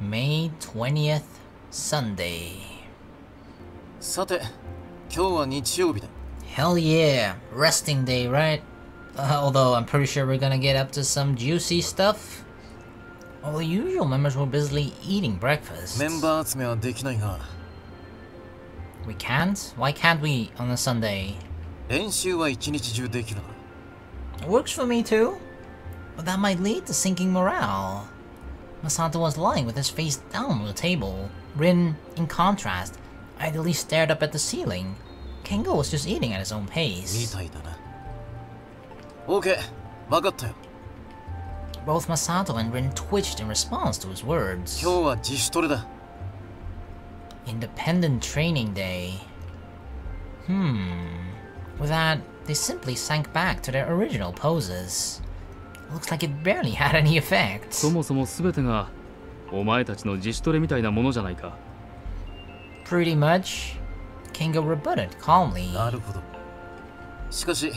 May 20th, Sunday. さて、今日は日曜日だ。 Hell yeah, resting day, right? Although I'm pretty sure we're gonna get up to some juicy stuff. All the usual members were busily eating breakfast. メンバー集めはできないが、 We can't? Why can't we on a Sunday? 練習は一日中できるな。 It works for me too. But that might lead to sinking morale. Masato was lying with his face down on the table. Rin, in contrast, idly stared up at the ceiling. Kengo was just eating at his own み pace. たいだな。OK、わかったよ。 Both Masato and Rin twitched in response to his words. 今日は自主トレだ。 Independent training day. With that, they simply sank back to their original poses. Looks like it barely had any effect. そもそも全てがお前たちの自主トレみたいなものじゃないか。 Pretty much. Kengo rebutted calmly. なるほど。しかし、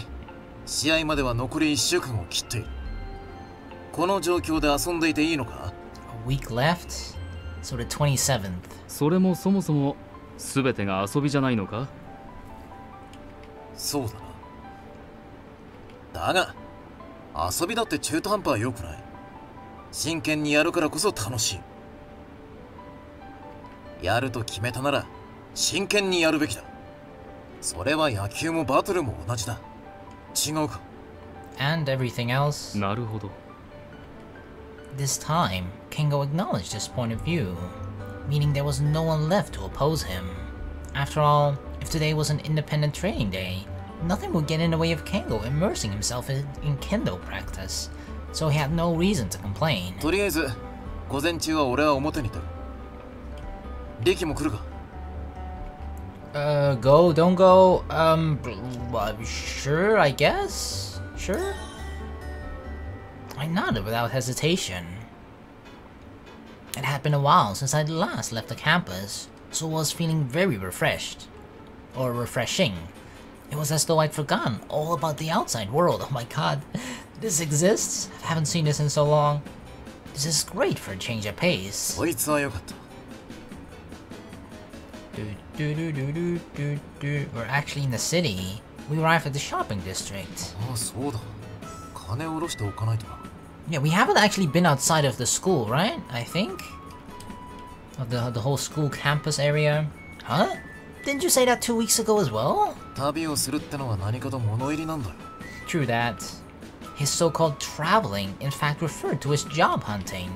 試合までは残り1週間を切っている。この状況で遊んでいていいのか？ A week left? So the 27th. それもそもそも全てが遊びじゃないのか？そうだな。だが、遊びだって中途半端は良くない。真剣にやるからこそ楽しい。やると決めたなら、真剣にやるべきだ。それは野球もバトルも同じだ。違うか？ And everything else. なるほど。 This time, Kengo acknowledged his point of view, meaning there was no one left to oppose him. After all, if today was an independent training day, nothing would get in the way of Kengo immersing himself in kendo practice, so he had no reason to complain. とりあえず、午前中は俺は表に出る。リキも来るか？ Go, don't go, sure, I guess? Sure? I nodded without hesitation. It had been a while since I'd last left the campus, so I was feeling very refreshed. Or refreshing. It was as though I'd forgotten all about the outside world. Oh my god, this exists? I haven't seen this in so long. This is great for a change of pace. そいつは良かった。 We're actually in the city. We arrived at the shopping district. ああ、そうだ。金を下ろしておかないとな。 Yeah, we haven't actually been outside of the school, right? I think? Of the whole school campus area. Huh? Didn't you say that 2 weeks ago as well? 旅をするってのは何かと物入りなんだよ。 True that. His so-called traveling, in fact, referred to his job hunting.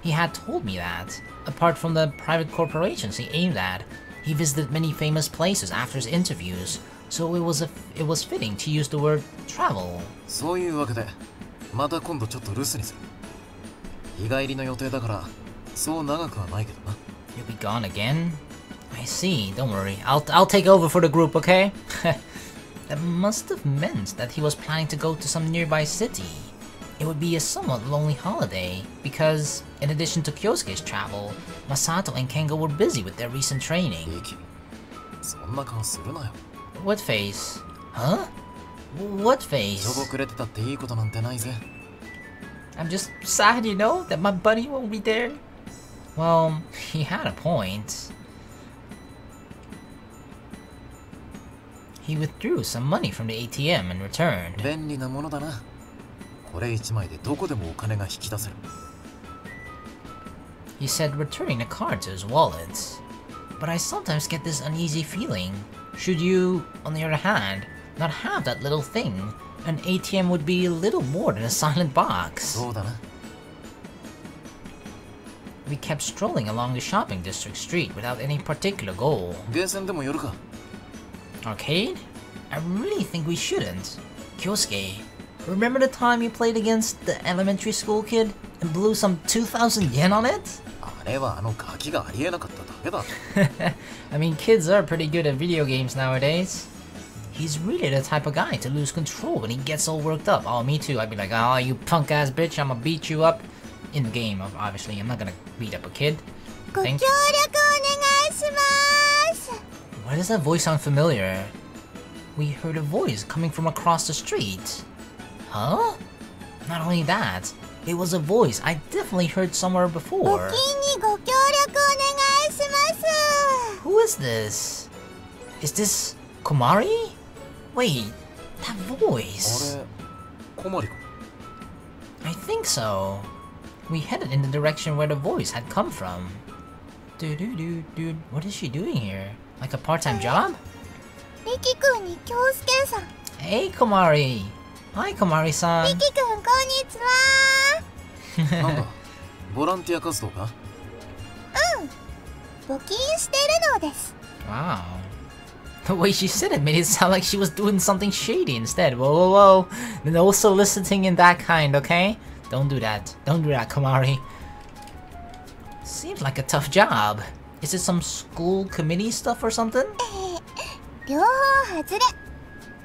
He had told me that. Apart from the private corporations he aimed at, he visited many famous places after his interviews, so it was fitting to use the word travel. そういうわけで、また今度ちょっと留守にする。日帰りの予定だから、そう長くはないけどな。 You'll be gone again? I see, don't worry. I'll take over for the group, okay? That must have meant that he was planning to go to some nearby city. It would be a somewhat lonely holiday, because, in addition to Kyousuke's travel, Masato and Kengo were busy with their recent training. リキ、そんな顔するなよ。 What face? Huh? What しょ face? ぼくれてたっていいことなんてないぜ。 I'm just sad, you know, that my buddy won't be there. Well, he had a point. He withdrew some money from the ATM and returned. 便利なものだな。これ一枚でどこでもお金が引き出せる。 He said, returning the card to his wallet. But I sometimes get this uneasy feeling. Should you, on the other hand, not have that little thing, an ATM would be little more than a silent box. そうだな。 We kept strolling along the shopping district street without any particular goal. ゲーセンでも寄るか。 Arcade? I really think we shouldn't. Kyousuke, remember the time you played against the elementary school kid and blew some 2,000 yen on it? あれはあのガキがありえなかっただけだ。 I mean, kids are pretty good at video games nowadays. He's really the type of guy to lose control when he gets all worked up. Oh, me too. I'd be like, oh, you punk ass bitch, I'ma beat you up. In the game, obviously. I'm not gonna beat up a kid. Thank you. Why does that voice sound familiar? We heard a voice coming from across the street. Huh? Not only that, it was a voice I definitely heard somewhere before. Who is this? Is this Komari? Wait, that voice. あれ、小森か。 I think so. We headed in the direction where the voice had come from. Dude, what is she doing here? Like a part-time job? リキ君に京介さん。 Hey, Komari. Hi, Komari-san. リキ君こんにちは。なんだ、ボランティア活動か？募金してるのです。 Wow. The way she said it made it sound like she was doing something shady instead. Whoa. No soliciting in that kind, okay? Don't do that. Don't do that, Komari. Seems like a tough job. Is it some school committee stuff or something? 両方外れ。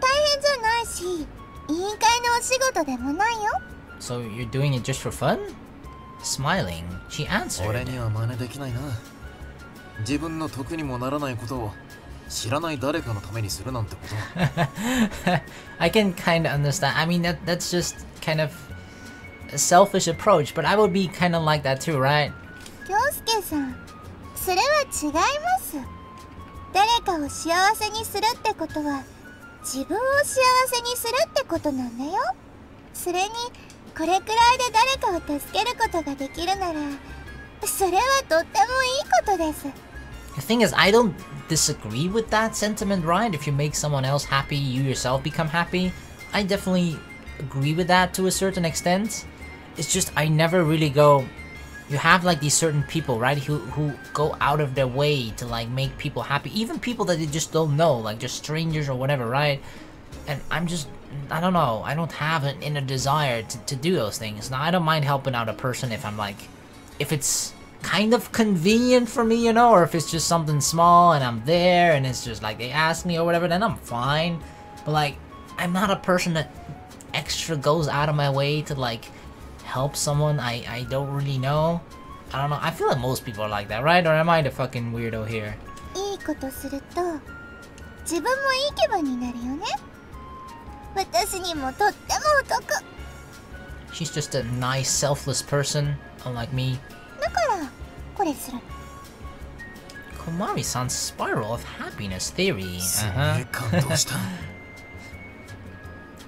大変じゃないし、委員会のお仕事でもないよ。 So you're doing it just for fun? Smiling, she answered. 俺には真似できないな。自分の得にもならないことを知らない誰かのためにするなんてこと。I can kind of understand. I mean, that's just kind of a selfish approach, but I would be kind of like that too, right? 京介さん、それは違います。誰かを幸せにするってことは、自分を幸せにするってことなんだよ。それに、これくらいで誰かを助けることができるなら、それはとってもいいことです。 The thing is, I don't disagree with that sentiment, right? If you make someone else happy, you yourself become happy. I definitely agree with that to a certain extent. It's just I never really go. You have like these certain people, right, who go out of their way to like make people happy, even people that they just don't know, like just strangers or whatever, right? And I'm just, I don't know, I don't have an inner desire to do those things. Now I don't mind helping out a person if I'm like, if it's kind of convenient for me, you know, or if it's just something small and I'm there and it's just like they ask me or whatever, then I'm fine. But like, I'm not a person that extra goes out of my way to like help someone I don't really know. I don't know, I feel like most people are like that, right? Or am I the fucking weirdo here? いいことすると、自分もいい気分になるよね。私にもとってもお得。 She's just a nice, selfless person, unlike me. だからこれする。Komari-san's spiral of happiness theory. すげえ感動した。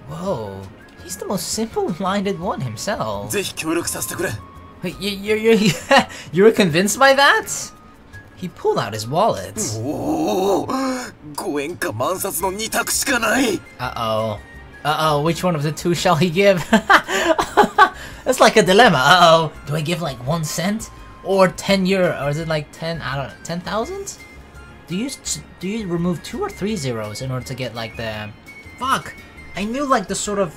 Whoa, he's the most simple-minded one himself. ぜひ協力させてくれ。Wait, you're convinced by that? He pulled out his wallet. おお、5円か万札の2択しかない。Uh-oh. Uh-oh, which one of the two shall he give? It's like a dilemma. Uh-oh. Do I give like 1 cent? Or 10 euro? Or is it like 10, I don't know, 10,000? Do you remove 2 or 3 zeros in order to get like the... Fuck! I knew like the sort of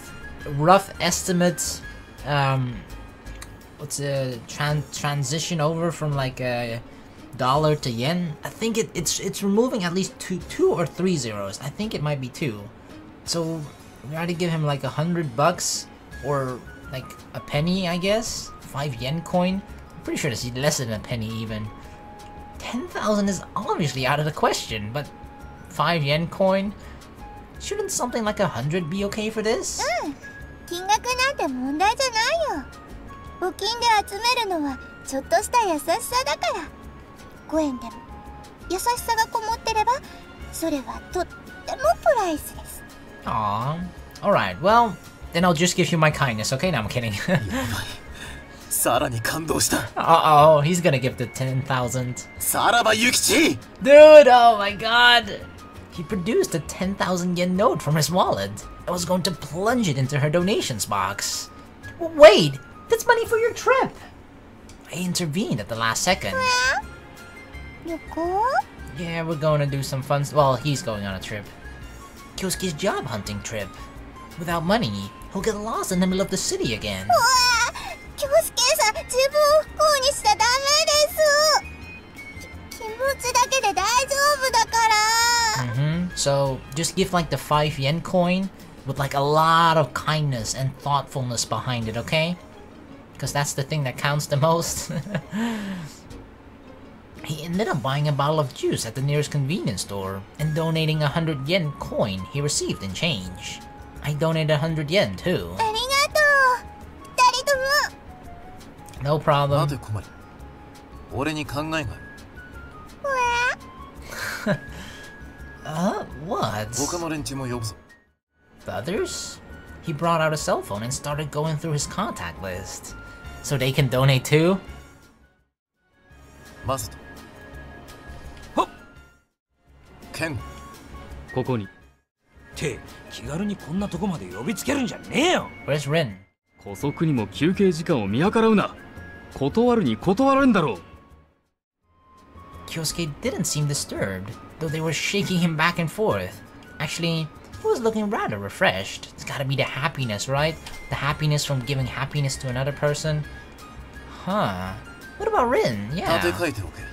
rough estimate, what's a transition over from like a dollar to yen. I think it's removing at least two or 3 zeros. I think it might be 2. So we ought to give him like $100 or like a penny, I guess. 5 yen coin. I'm pretty sure that's less than a penny even. 10,000 is obviously out of the question, but 5 yen coin. Shouldn't something like 100 be okay for this? 金額なんて問題じゃないよ。募金で集めるのはちょっとした優しさだから。5円でも優しさがこもってれば、それはとってもプライスです。Aww. Alright, well, then I'll just give you my kindness, okay? No, I'm kidding. やばい。さらに感動した。Uh-oh, he's gonna give the 10,000. さらば諭吉 Dude, oh my god! He produced a 10,000 yen note from his wallet and was going to plunge it into her donations box. Wait! That's money for your trip! I intervened at the last second. 旅行？ Yeah, we're going to do some fun. Well, he's going on a trip. Kyousuke's job hunting trip. Without money, he'll get lost in the middle of the city again. うわあ、京介さん、自分を不幸にしちゃダメです。気持ちだけで大丈夫だから。So, just give like the 5 yen coin with like a lot of kindness and thoughtfulness behind it, okay? Because that's the thing that counts the most. He ended up buying a bottle of juice at the nearest convenience store and donating 100 yen coin he received in change. I donated 100 yen too. ありがとう。2人とも。No problem. 待て困り。俺に考えがある。What? 他の連中も呼ぶぞ。 The others? He brought out a cell phone and started going through his contact list. So they can donate too? マサト。はっ。ケンゴ。ここに。って気軽にこんなとこまで呼びつけるんじゃねえよ。 Where's Rin? 姑息にも休憩時間を見計らうな。断るに断られんだろう。Kyousuke didn't seem disturbed, though they were shaking him back and forth. Actually, he was looking rather refreshed. It's gotta be the happiness, right? The happiness from giving happiness to another person. Huh. What about Rin? 立て Yeah. 書いておけ。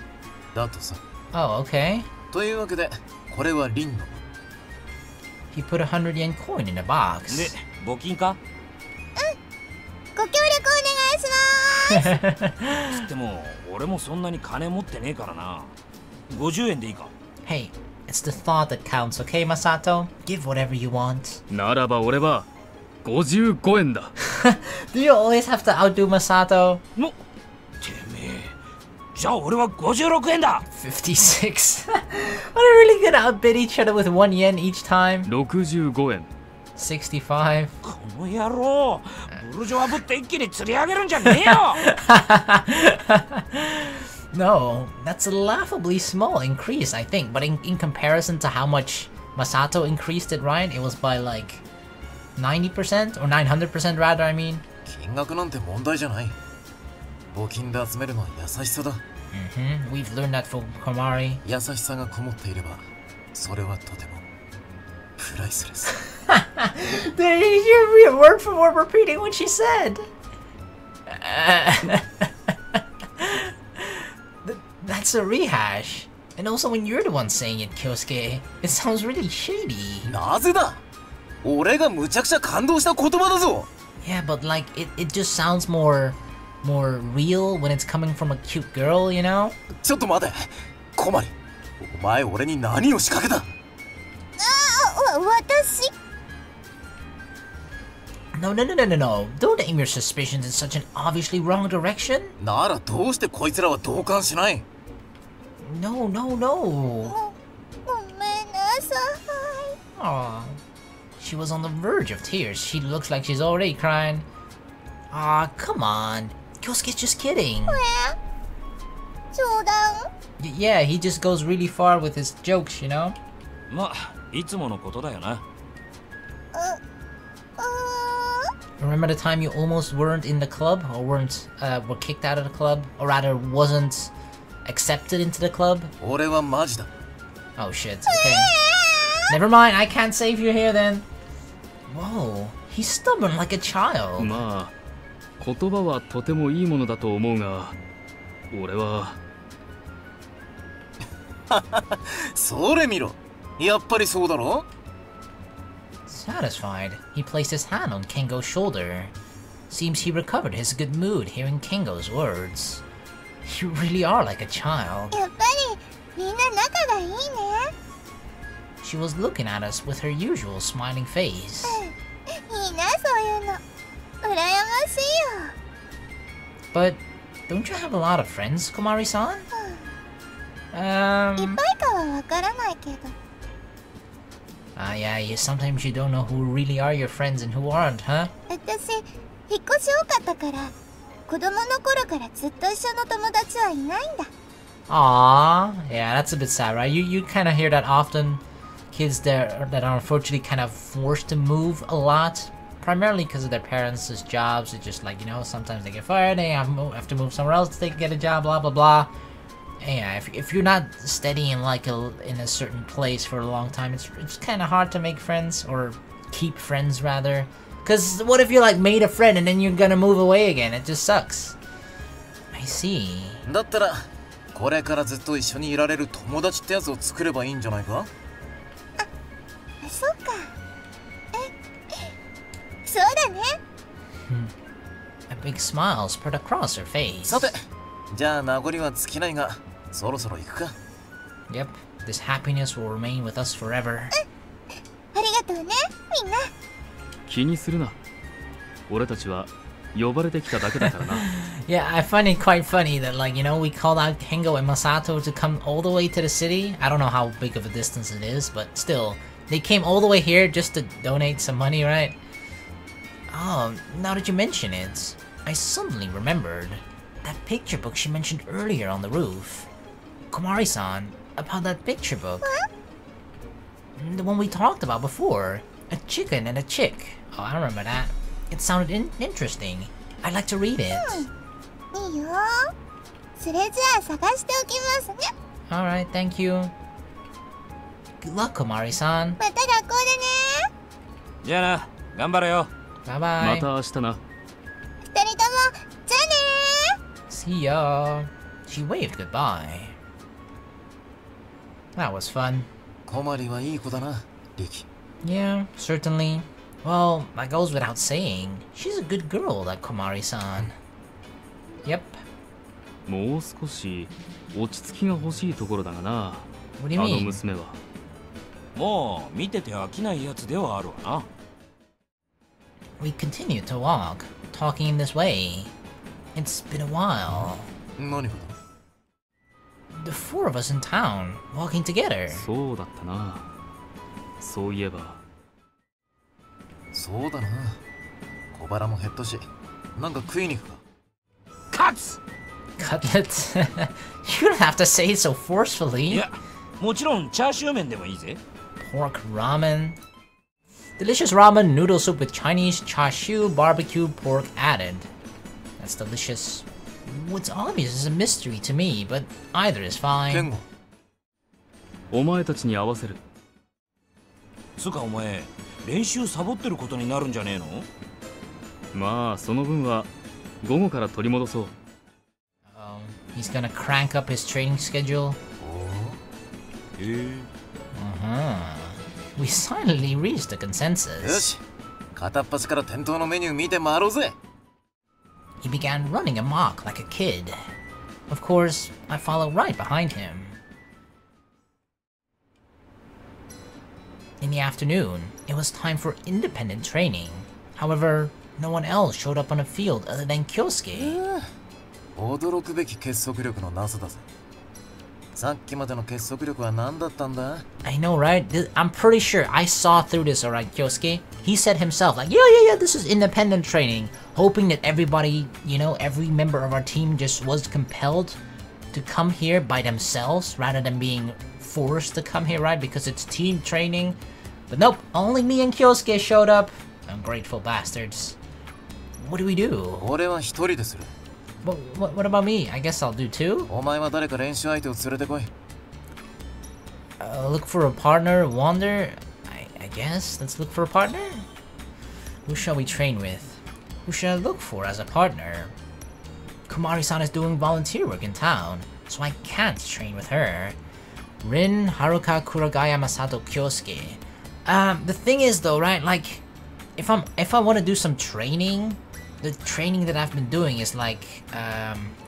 だとさ。 Oh, okay. というわけで、これはリンの。 He put a 100 yen coin in a box. で、募金か？ご協力お願いしますつっても俺もそんなに金持ってねえからな。50円でいいか？ Hey, it's the thought that counts, okay, Masato? Give whatever you want. ならば俺は55円だ。Do you always have to outdo Masato? の、てめえ。じゃあ俺は56円だ。56. Are they really gonna outbid each other with 1 yen each time? 65円。65. この野郎、ブルジョワぶって一気に釣り上げるんじゃねえよ。No, that's a laughably small increase, I think. But in comparison to how much Masato increased it, right? It was by like 90% or 900% rather, I mean. 金額なんて問題じゃない。募金で集めるのは優しさだ。We've learned that from Komari. 優しさがこもっていれば、それはとてもプライスレス。Did you hear me word for word repeating what she said? That's a rehash. And also when you're the one saying it, Kyousuke, it sounds really shady. なぜだ？俺がむちゃくちゃ感動した言葉だぞ。 Yeah, but like it just sounds more real when it's coming from a cute girl, you know? ちょっと待て。コマリ、お前俺に何を仕掛けた？私 No. Don't aim your suspicions in such an obviously wrong direction. ならどうしてこいつらは同感しない？ No. ごめんなさい Aw. She was on the verge of tears. She looks like she's already crying. Aw, come on. Kyousuke's just kidding. 冗談 Yeah, he just goes really far with his jokes, you know? まあ、いつものことだよな。Remember the time you almost weren't in the club? Or were kicked out of the club? Or rather, wasn't accepted into the club? 俺はマジだ。 Oh shit, okay. Never mind, I can't save you here then. Whoa, he's stubborn like a child. まあ言葉はとてもいいものだと思うが、俺は。それ見ろ。やっぱりそうだろ？ Satisfied, he placed his hand on Kengo's shoulder. Seems he recovered his good mood hearing Kengo's words. You really are like a child. やっぱりみんな仲がいいね She was looking at us with her usual smiling face. いいなそういうの羨ましいよ But don't you have a lot of friends, Komari-san? いっぱいかはわからないけど Yeah, sometimes you don't know who really are your friends and who aren't, huh? 私引っ越し多かったから子供の頃からずっと一緒の友達はいないんだ Aww, yeah, that's a bit sad, right? You kind of hear that often. Kids that are unfortunately kind of forced to move a lot, primarily because of their parents' jobs. It's just like, you know, sometimes they get fired, they have to move somewhere else to get a job, blah blah blah. And yeah, if you're not steady in like in a certain place for a long time, it's kind of hard to make friends or keep friends rather. Cause what if you like made a friend and then you're gonna move away again? It just sucks. I see. だったらこれからずっと一緒にいられる友達ってやつを作ればいいんじゃないか？そっかそうだね A big smile spread across her face. さて、じゃあ名残は尽きないが、そろそろ行くか。Yep, this happiness will remain with us forever. ありがとうねみんな気にするな。俺たちは呼ばれてきただけだからな。Yeah, I find it quite funny that, like, you know, we called out Kengo and Masato to come all the way to the city. I don't know how big of a distance it is, but still, they came all the way here just to donate some money, right? Oh, now that you mention it, I suddenly remembered that picture book she mentioned earlier on the roof. Komari-san, about that picture book. The one we talked about before. A chicken and a chick. Oh, I remember that. It sounded interesting. I'd like to read it. いいよ。それじゃあ探しておきますね。Alright, thank you. Good luck, Komari-san. また学校でね。じゃあな、頑張れよ。Bye bye. また明日な。二人とも、じゃあね。 See ya. She waved goodbye. That was fun. 小まりはいい子だな、リキ。Yeah, certainly. Well, that goes without saying. She's a good girl, that Komari-san. Yep. もう少し落ち着きが欲しいところだがな。 What do you あの mean? 娘は。もう見てて飽きないやつではあるわな。We continued to walk, talking in this way. It's been a while. 何がだ？ The four of us in town, walking together. そうだったな。そういえば。そうだな。小腹も減ったし、なんか食いに行くか。カツ Cutlets? You don't have to say it so い forcefully. や、もちろんチャーシュー麺でもいいぜ。 Pork ramen. Delicious ramen noodle soup with Chinese chashu barbecue pork added. That's delicious. What's obvious is a mystery to me, but either is ケ fine. ンゴ、お前たちに合わせる。つうかお前、練習サボってることになるんじゃねえの？まあその分は午後から取り戻そう。He's gonna crank up his training schedule. へえ。We finally reached a よ consensus. し、片っ端から店頭のメニュー見て回ろうぜ。He began running amok like a kid. Of course, I followed right behind him. In the afternoon, it was time for independent training. However, no one else showed up on the field other than Kyousuke. 驚くべき結束力のなさだぜ。さっきまでの結束力は何だったんだ？ I know, right? I'm pretty sure I saw through this, alright, Kyousuke. He said himself, like, yeah, this is independent training. Hoping that everybody, you know, every member of our team just was compelled to come here by themselves rather than being forced to come here, right? Because it's team training. But nope, only me and Kyousuke showed up. Ungrateful bastards. What do we do? 俺は一人でする。What about me? I guess I'll do too? お前は誰か練習相手を連れてこい。Look for a partner, wander? I guess. Let's look for a partner? Who shall we train with? Who should I look for as a partner? Komari-san is doing volunteer work in town, so I can't train with her. Rin, Haruka, Kuragaya, Masato, Kyousuke. The thing is though, right, like, if I want to do some training, the training that I've been doing is like,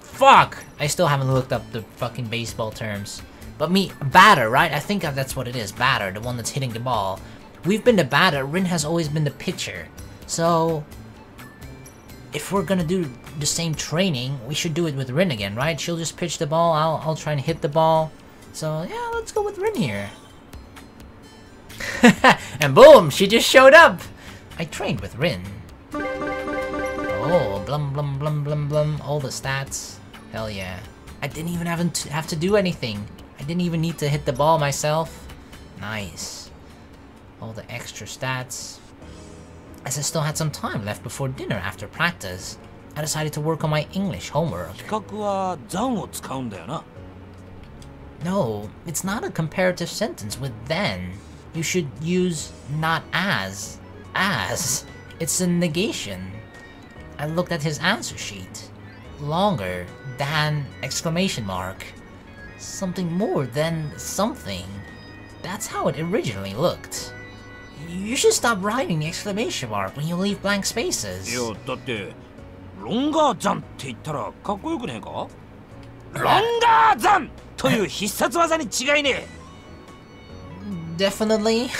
fuck! I still haven't looked up the fucking baseball terms. But batter, right? I think that's what it is, batter, the one that's hitting the ball. We've been the batter, Rin has always been the pitcher. So, if we're gonna do the same training, we should do it with Rin again, right? She'll just pitch the ball, I'll try and hit the ball. So, yeah, let's go with Rin here. And boom, she just showed up! I trained with Rin. Oh, blum blum blum blum blum, all the stats. Hell yeah. I didn't even have to do anything. I didn't even need to hit the ball myself. Nice. All the extra stats. As I still had some time left before dinner after practice, I decided to work on my English homework. 比較は残を使うんだよな。 No, it's not a comparative sentence with then. You should use not as. As. It's a negation. I looked at his answer sheet. Longer than exclamation mark. Something more than something. That's how it originally looked. You should stop writing the exclamation mark when you leave blank spaces. いや、だって、ロンガーザンって言ったらかっこよくねえか？ロンガーザンという必殺技に違いねえ。 Definitely.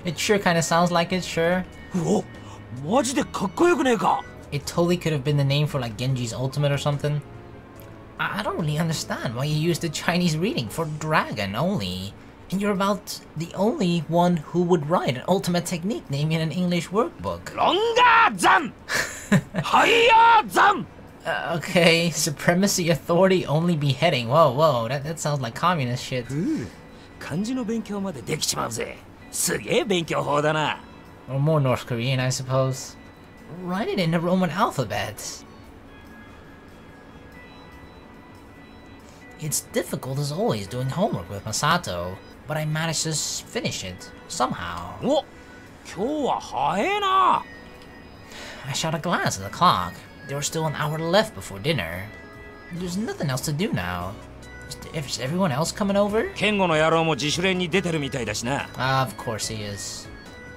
It sure kind of sounds like it, sure. うお、マジでかっこよくねえか？ It totally could have been the name for like Genji's ultimate or something. I don't really understand why you used the Chinese reading for dragon only. And you're about the only one who would write an ultimate technique name in an English workbook. Longa Zan! Higher Zan! Okay, supremacy, authority, only beheading. Whoa, that sounds like communist shit. 漢字の勉強までできちまうぜ。すげえ勉強法だな。Or more North Korean, I suppose. Write it in the Roman alphabet. It's difficult as always doing homework with Masato, but I managed to finish it, somehow. お、今日は早えな。I shot a glance at the clock. There was still an hour left before dinner. There's nothing else to do now. Is everyone else coming over? ケンゴの野郎も自主練に出てるみたいだしな。Of course he is.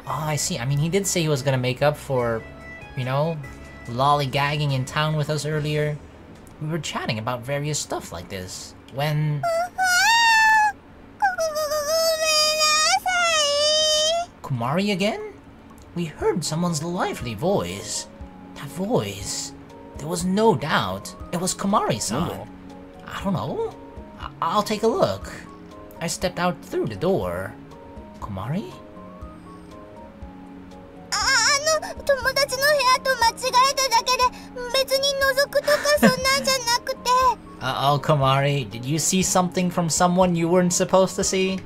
Oh, I see. I mean, he did say he was gonna make up for, you know, lollygagging in town with us earlier. We were chatting about various stuff like this. When... Kumari again? We heard someone's lively voice. That voice. There was no doubt. It was Kumari-san. I don't know. I'll take a look. I stepped out through the door. Kumari? 友達の部屋と間違えただけで別に覗くとかそんなんじゃなくて Oh, Kumari, did you see something from someone you weren't supposed to see?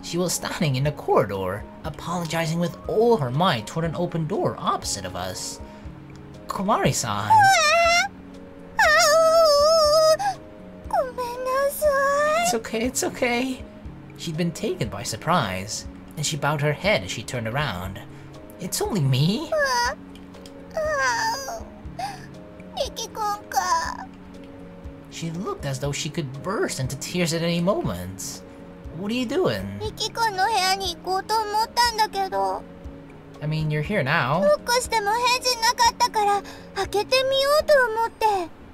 She was standing in the corridor, apologizing with all her might toward an open door opposite of us. Kumari-san. ごめんなさい It's okay, it's okay. She'd been taken by surprise, and she bowed her head as she turned around. It's only me? リキ君か She looked as though she could burst into tears at any moment. What are you doing? リキ君の部屋に行こうと思ったんだけど I mean, you're here now. ノックしても返事なかったから開けてみようと思って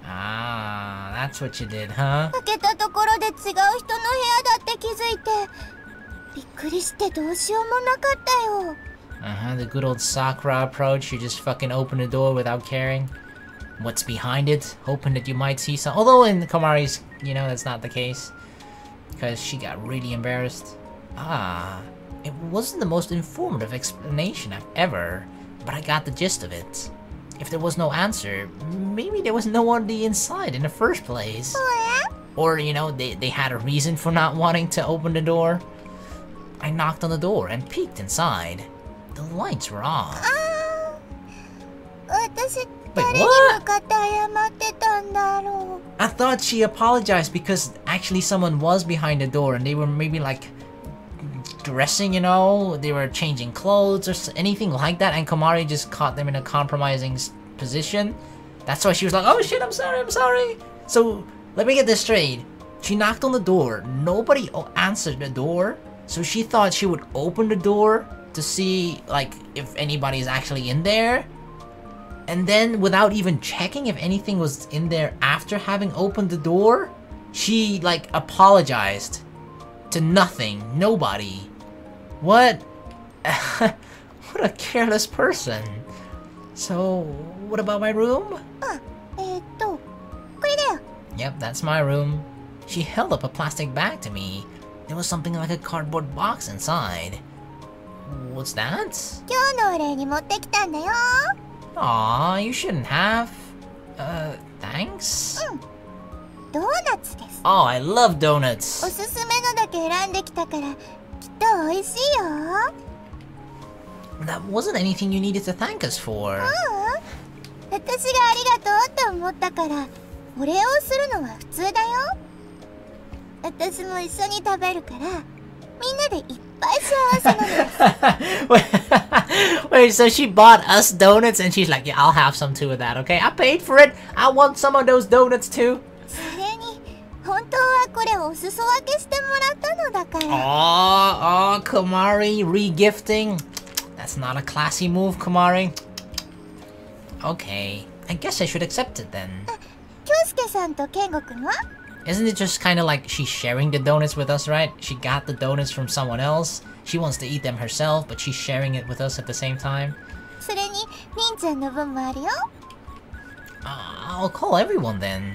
Ah, that's what you did, huh? 開けたところで違う人の部屋だって気づいてびっくりしてどうしようもなかったよ The good old Sakura approach. You just fucking open the door without caring what's behind it, hoping that you might see some. Although in Kamari's, you know, that's not the case. Because she got really embarrassed. Ah, it wasn't the most informative explanation I've ever, but I got the gist of it. If there was no answer, maybe there was no one on the inside in the first place. Or, you know, they had a reason for not wanting to open the door. I knocked on the door and peeked inside. The lights were off. 私 Wait, 誰に what? 向かって謝ってたんだろう I thought she apologized because actually someone was behind the door and they were maybe like dressing, you know, they were changing clothes or anything like that, and Kumari just caught them in a compromising position. That's why she was like, oh shit, I'm sorry. So let me get this straight. She knocked on the door, nobody answered the door, so she thought she would open the door to see like if anybody's actually in there, and then without even checking if anything was in there after having opened the door, she like apologized to nothing, nobody. What? What a careless person. So what about my room? これだよ Yep, that's my room. She held up a plastic bag to me. There was something like a cardboard box inside. What's that? 今日のお礼に持ってきたんだよ Aw, you shouldn't have. Thanks? ドーナツです Oh, I love お donuts. すすめのだけ選んできたからきっと美味しいよ That wasn't anything you needed to thank us for. 私がありがとうって思ったからお礼をするのは普通だよ私も一緒に食べるからみんなでいっぱい幸せなのです Wait, so she bought us donuts and she's like, yeah, I'll have some too with that, okay? I paid for it. I want some of those donuts too. それに本当はこれお裾分けしてもらったのだから Oh, Kumari, re-gifting. That's not a classy move, Kumari. Okay, I guess I should accept it then. 京介さんと健吾くんは Isn't it just kind of like she's sharing the donuts with us, right? She got the donuts from someone else. She wants to eat them herself, but she's sharing it with us at the same time. それにりんちゃんの分もあるよ I'll call everyone then.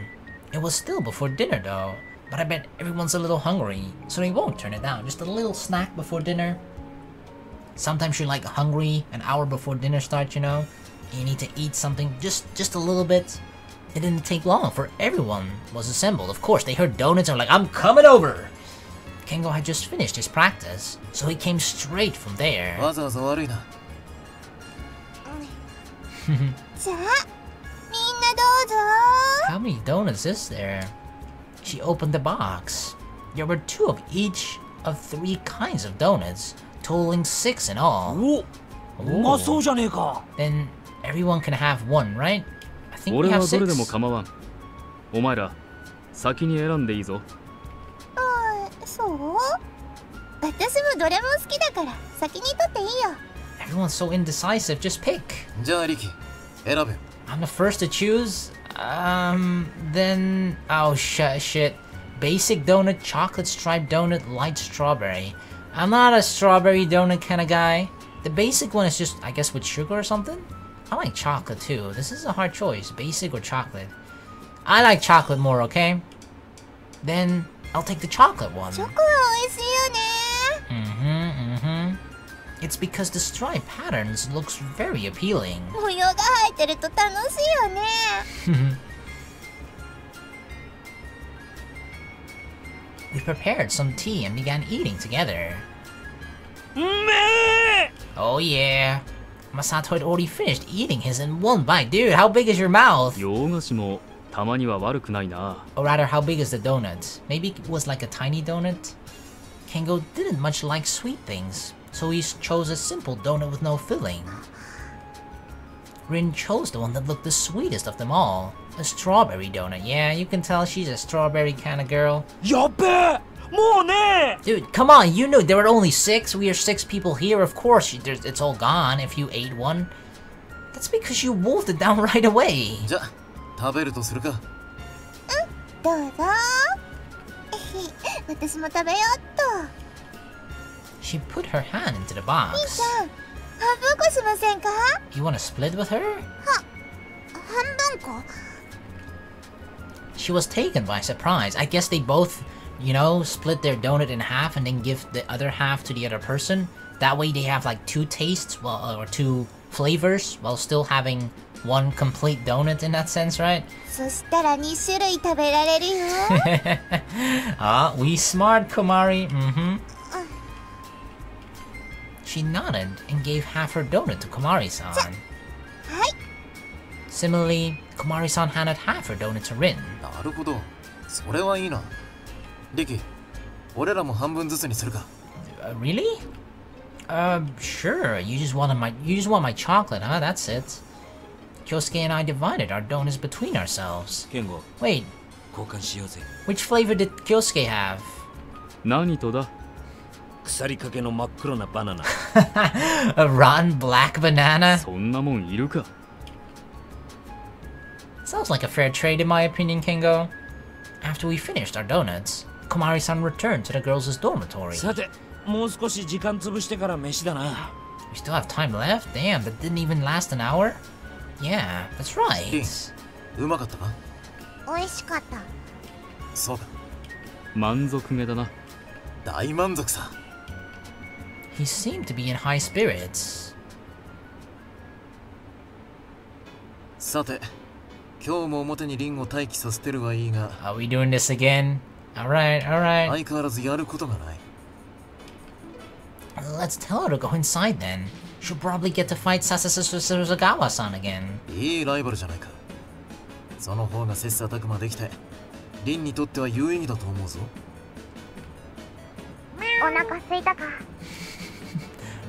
It was still before dinner though, but I bet everyone's a little hungry, so they won't turn it down. Just a little snack before dinner. Sometimes you're like hungry an hour before dinner starts, you know? You need to eat something just a little bit. It didn't take long for everyone was assembled. Of course, they heard donuts and were like, I'm coming over! Kengo had just finished his practice, so he came straight from there. わざわざ悪いな。じゃあみんなどうぞ。 How many donuts is there? She opened the box. There were 2 of each of 3 kinds of donuts, totaling 6 in all. お、うまそうじゃねえか。 Then everyone can have one, right? I think we 俺 have はどれでも 6. 構わん。お前ら先に選んでいいぞ。そう？私もどれも好きだから先に取っていいよ。 Everyone's so indecisive, just pick. じゃあリキ、選べよ。 I'm the first to choose? Then... Oh, shit. Basic donut, chocolate striped donut, light strawberry. I'm not a strawberry donut kind of guy. The basic one is just, I guess, with sugar or something? I like chocolate too. This is a hard choice. Basic or chocolate? I like chocolate more, okay? Then I'll take the chocolate one. チョコは美味しいよね。 It's because the stripe patterns looks very appealing. 模様が入ってると楽しいよね。We prepared some tea and began eating together. うめえ。 Oh yeah. Masato had already finished eating his in one bite. Dude, how big is your mouth? 洋菓子もたまには悪くないな。 Or rather, how big is the donut? Maybe it was like a tiny donut? Kengo didn't much like sweet things, so he chose a simple donut with no filling. Rin chose the one that looked the sweetest of them all. A strawberry donut. Yeah, you can tell she's a strawberry kind of girl. やっべえ。もうね。 Dude, come on, you knew there were only 6. We are 6 people here. Of course, it's all gone if you ate one. That's because you wolfed it down right away. じゃあ食べるとするか。どうぞ。私も食べようっと。 She put her hand into the 兄 box. さん、半分こしませんか？ You want to split with her? 半分こ？ She was taken by surprise. I guess they both, you know, split their donut in half and then give the other half to the other person. That way they have like 2 tastes, well, or 2 flavors, while still having 1 complete donut in that sense, right? そしたら2種類食べられるよ。Ah, we smart, Komari. She nodded and gave half her donut to Komari-san. はい。 Similarly, Komari-san handed half her donut to Rin. なるほど。それはいいな。リキ、俺らも半分ずつにするか。Really? Sure. You just want my chocolate, huh? That's it. Kyousuke and I divided our donuts between ourselves. ケンゴ、 Wait, 交換しようぜ。 which flavor did Kyousuke have? 何とだ。腐りかけの真っ黒なバナナ。 A rotten black banana? そんなもんいるか。 Sounds like a fair trade in my opinion, Kengo. After we finished our donuts, Komari-san returned to the girls' dormitory. さて、もう少し時間潰してから飯だな。 We still have time left? Damn, that didn't even last an hour? Yeah, that's right. うまかったか？美味しかった。そうか。満足げだな。大満足さ。He seemed to be in high spirits. さて、今日も表にリンを待機させてるはいいが、 Are we doing this again? Alright, alright. 相変わらずやることがない。 Let's tell her to go inside then. She'll probably get to fight Sasagawa-san again. いいライバルじゃないか。その方が切磋琢磨できて、リンにとっては有意義だと思うぞ。お腹すいたか？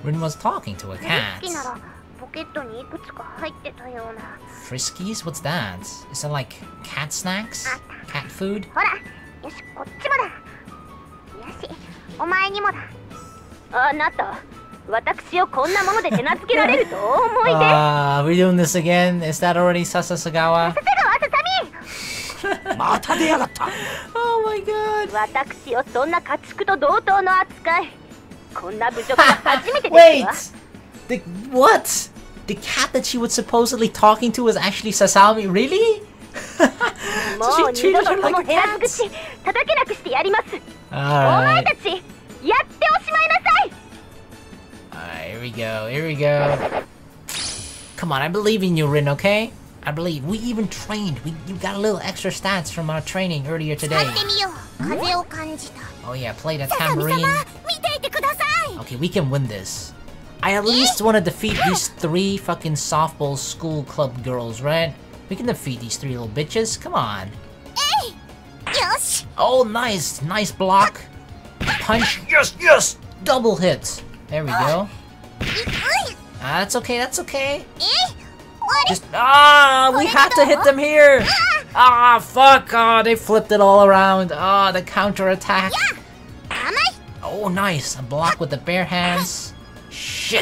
Rin was talking to a 好 cat. きならポケットにいくつか入ってたような。 Friskies? What's that? Is that like cat snacks? Cat food? ほら、よし、こっちもだ。よし、お前にもだ。あなた、私をこんなもので手なずけられるとお思いで。Are we doing this again? Is that already Sasagawa? また出やがった。 Oh my god. 私をそんな家畜と同等の扱い。こんな侮辱は初めてですわ。 Wait! What? the cat that she was supposedly talking to was actually Sasami? Really? So she treated her like a cat? Alright. Alright, here we go, here we go. Come on, I believe in you, Rin, okay? I believe. We even trained. You got a little extra stats from our training earlier today. Oh yeah, play the tambourine. Okay, we can win this. I at least want to defeat these 3 fucking softball school club girls, right? We can defeat these 3 little bitches. Come on. Oh, nice. Nice block. Punch. Yes, yes. Double hit. There we go. That's okay, that's okay. Just, we had to hit them here. Fuck. They flipped it all around. The counter attack. Oh, nice. A block with the bare hands. Shit.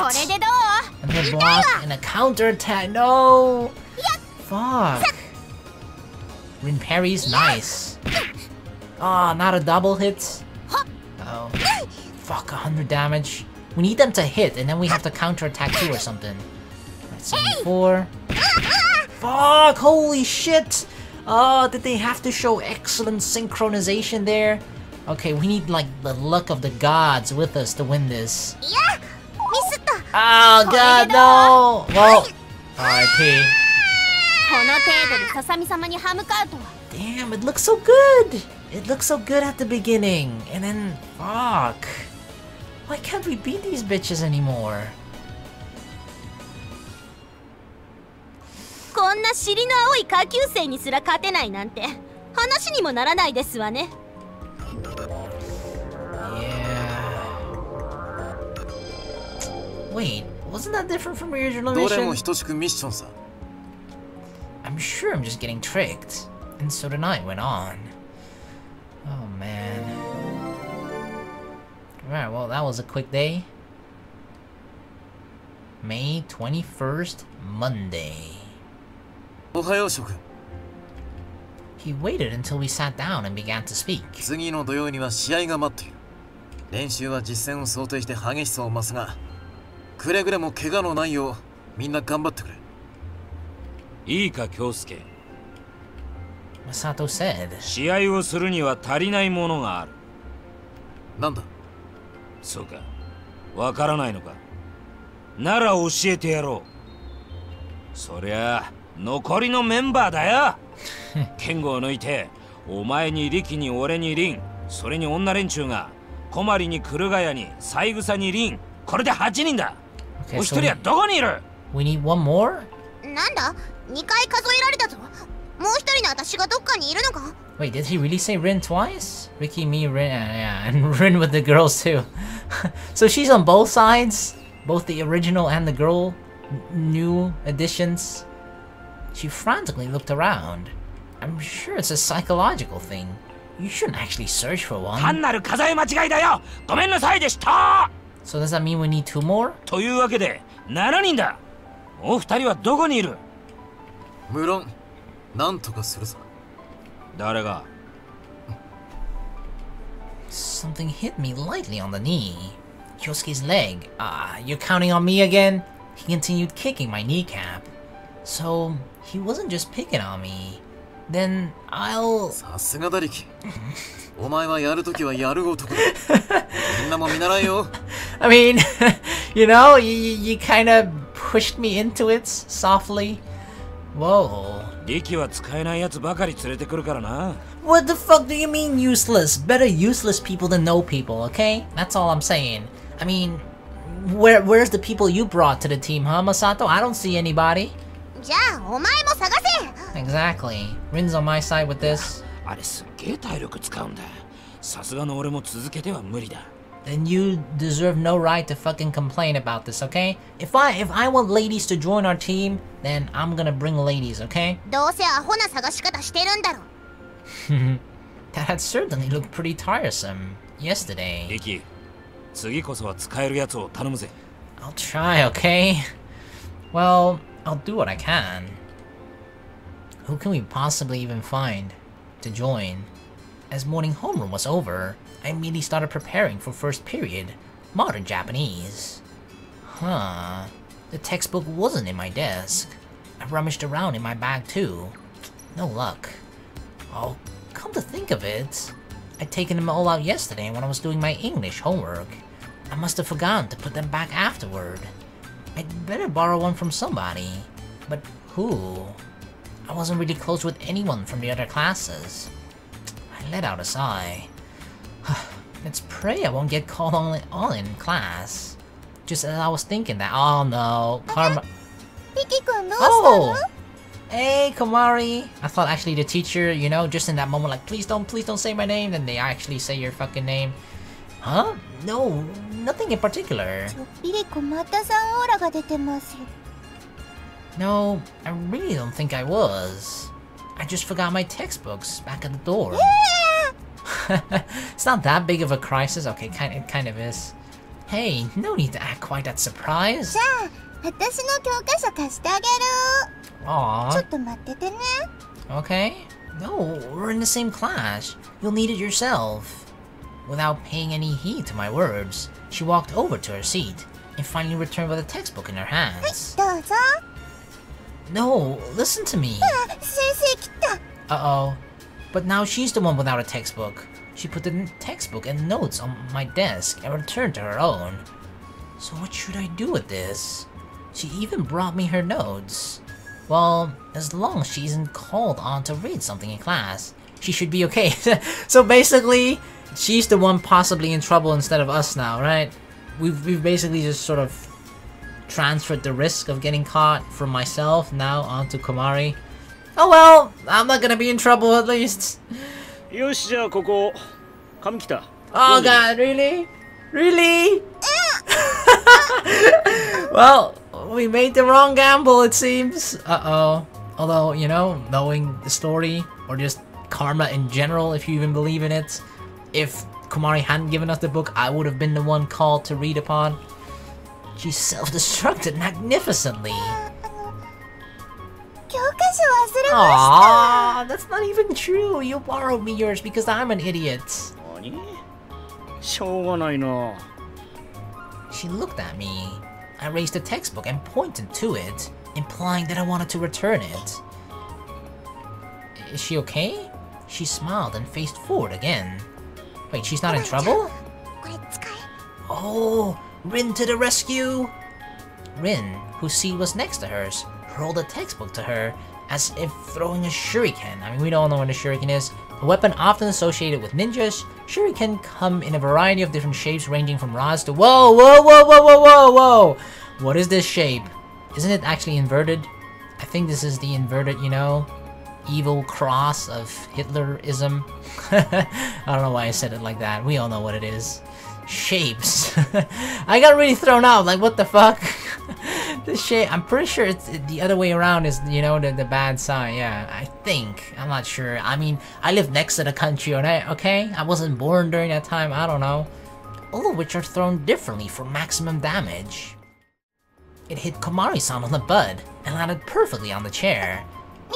Another block and a counter attack. No. Fuck. Rin parries. Nice. Not a double hit. Oh. Fuck, 100 damage. We need them to hit, and then we have to counter attack too or something. Right, 74. Fuck, holy shit. Did they have to show excellent synchronization there? Okay, we need like the luck of the gods with us to win this. Oh god, no! Well, R.I.P. Damn, it looks so good! It looks so good at the beginning, and then, fuck. Why can't we beat these bitches anymore? こんな尻の青い下級生にすら勝てないなんて話にもならないですわね。Wait, wasn't that different from your original どれも mission? 等しくミッションさ。 I'm sure I'm just getting tricked. And so the night went on. Oh man. Alright, well that was a quick day. May 21st, Monday. おはよう諸君。 He waited until we sat down and began to speak. 次の土曜には試合が待っている。練習は実戦を想定して激しさを増すが、くれぐれも怪我のないようみんな頑張ってくれ。いいか、京介。 Masato said. 試合をするには足りないものがある。なんだ？そうか。わからないのか。なら教えてやろう。そりゃ残りのメンバーだよ。ケンゴを抜いて、お前にリキに俺にリン、それに女連中が、小鞠にクルガヤに三枝にリン、これで8人だ。Okay, お一人はどこにいる？ We need one more? なんだ ?2 回数えられたぞ。もう一人の私がどっかにいるのか Wait, did he really say Rin twice? Riki, me, Rin, yeah, and Rin with the girls too. So she's on both sides? Both the original and the girl new additions? She frantically looked around. I'm sure it's a psychological thing. You shouldn't actually search for one. 単なる数え間違いだよ。ごめんなさいでした。 So does that mean we need 2 more? というわけで7人だ。お二人はどこにいる？無論、なんとかするさ。誰が？ Something hit me lightly on the knee. Kyousuke's leg. You're counting on me again? He continued kicking my kneecap. So, he wasn't just picking on me. Then, I'll... さすがだリキ。お前はやるときはやる男だ。みんなも見習えよ。I mean, you know, you kind of pushed me into it softly. Whoa. リキは使えないやつばかり連れてくるからな。 What the fuck do you mean useless? Better useless people than no people, okay? That's all I'm saying. I mean, where's the people you brought to the team, huh, Masato? I don't see anybody. じゃあお前も探せ Exactly. Rin's on my side with this. あれすっげえ体力使うんだ。さすがの俺も続けては無理だ。 Then you deserve no right to fucking complain about this, okay? If I want ladies to join our team, then I'm gonna bring ladies, okay? どうせアホな探し方してるんだろ That had certainly looked pretty tiresome yesterday. リキ、次こそは使えるやつを頼むぜ。 I'll try, okay? Well, I'll do what I can. Who can we possibly even find to join? As morning homeroom was over, I immediately started preparing for first period, modern Japanese. Huh. The textbook wasn't in my desk. I rummaged around in my bag too. No luck. Oh, come to think of it, I'd taken them all out yesterday when I was doing my English homework. I must have forgotten to put them back afterward. I'd better borrow one from somebody. But who? I wasn't really close with anyone from the other classes. I let out a sigh. Let's pray I won't get called on in class. Just as I was thinking that, oh no, karma. Riki-kun, Oh! Hey, Komari! I thought actually the teacher, you know, just in that moment, like, please don't say my name, then they actually say your fucking name. Huh? No, nothing in particular. No, I really don't think I was. I just forgot my textbooks back at the door. It's not that big of a crisis. Okay, it kind of is. Hey, no need to act quite that surprised. Aww. Okay. No, we're in the same class. You'll need it yourself. Without paying any heed to my words, she walked over to her seat and finally returned with a textbook in her hands. No, listen to me. Uh-oh. But now she's the one without a textbook. She put the textbook and notes on my desk and returned to her own. So what should I do with this? She even brought me her notes. Well, as long as she isn't called on to read something in class, she should be okay. So basically, she's the one possibly in trouble instead of us now, right? We've basically just sort of transferred the risk of getting caught from myself now onto Komari. Oh well, I'm not gonna be in trouble at least. Oh god, really? Really? Well, we made the wrong gamble, it seems. Uh-oh. Although, you know, knowing the story, or just karma in general, if you even believe in it, if Komari hadn't given us the book, I would have been the one called to read upon. She self-destructed magnificently. Aww, that's not even true. You borrowed me yours because I'm an idiot. She looked at me. I raised the textbook and pointed to it, implying that I wanted to return it. Is she okay? She smiled and faced forward again. Wait, she's not in trouble? Oh, Rin to the rescue! Rin, whose seat was next to hers, hurled a textbook to her as if throwing a shuriken. I mean, we don't know what a shuriken is. A weapon often associated with ninjas, shuriken come in a variety of different shapes ranging from rods to— Whoa, whoa, whoa, whoa, whoa, whoa, whoa! What is this shape? Isn't it actually inverted? I think this is the inverted, you know, evil cross of Hitlerism. I don't know why I said it like that. We all know what it is. Shapes. I got really thrown out, like what the fuck? The shape, I'm pretty sure it's the other way around is, you know, the bad side. Yeah, I think. I'm not sure. I mean, I live next to the country, okay? I wasn't born during that time, I don't know. All of which are thrown differently for maximum damage. It hit Komari-san on the butt and landed perfectly on the chair.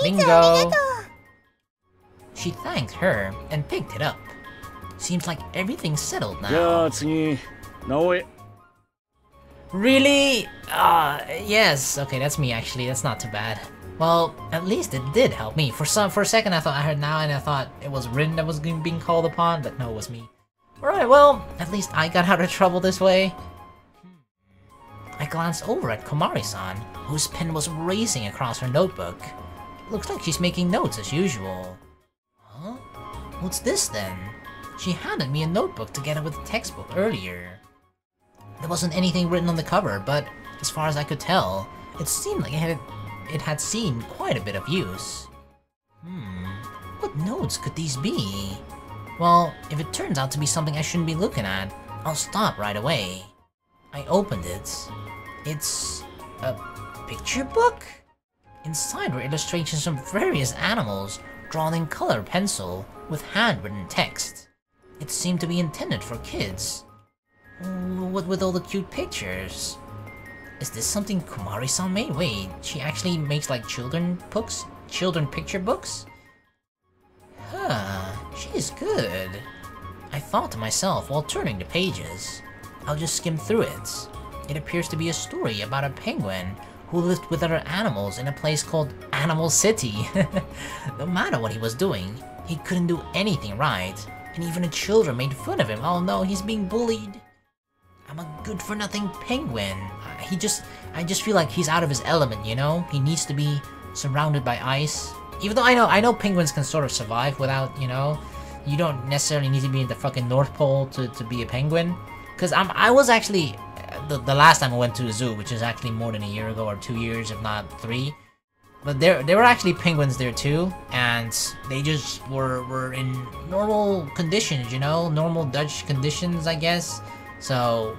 Bingo! She thanked her and picked it up. Seems like everything's settled now. Really? Yes. Okay, that's me actually. That's not too bad. Well, at least it did help me. For a second I thought I heard now and I thought it was Rin that was being called upon, but no, it was me. Alright, well, at least I got out of trouble this way. I glanced over at Komari-san, whose pen was racing across her notebook. Looks like she's making notes as usual. Huh? What's this then? She handed me a notebook together with a textbook earlier. There wasn't anything written on the cover, but as far as I could tell, it seemed like it had seen quite a bit of use. What notes could these be? Well, if it turns out to be something I shouldn't be looking at, I'll stop right away. I opened it. It's a picture book? Inside were illustrations of various animals drawn in color pencil with handwritten text. It seemed to be intended for kids. What with all the cute pictures? Is this something Komari-san made? Wait, she actually makes like children picture books? Huh, she's good. I thought to myself while turning the pages. I'll just skim through it. It appears to be a story about a penguin who lived with other animals in a place called Animal City. No matter what he was doing, he couldn't do anything right, and even the children made fun of him. Oh no, he's being bullied. I'm a good-for-nothing penguin. I just feel like he's out of his element, you know? He needs to be surrounded by ice. Even though I know penguins can sort of survive without, you know, you don't necessarily need to be in the fucking North Pole to be a penguin. Cause I was actually, the last time I went to a zoo, which is actually more than a year ago, or 2 years, if not 3. But there were actually penguins there too, and they just were in normal conditions, you know? Normal Dutch conditions, I guess. So,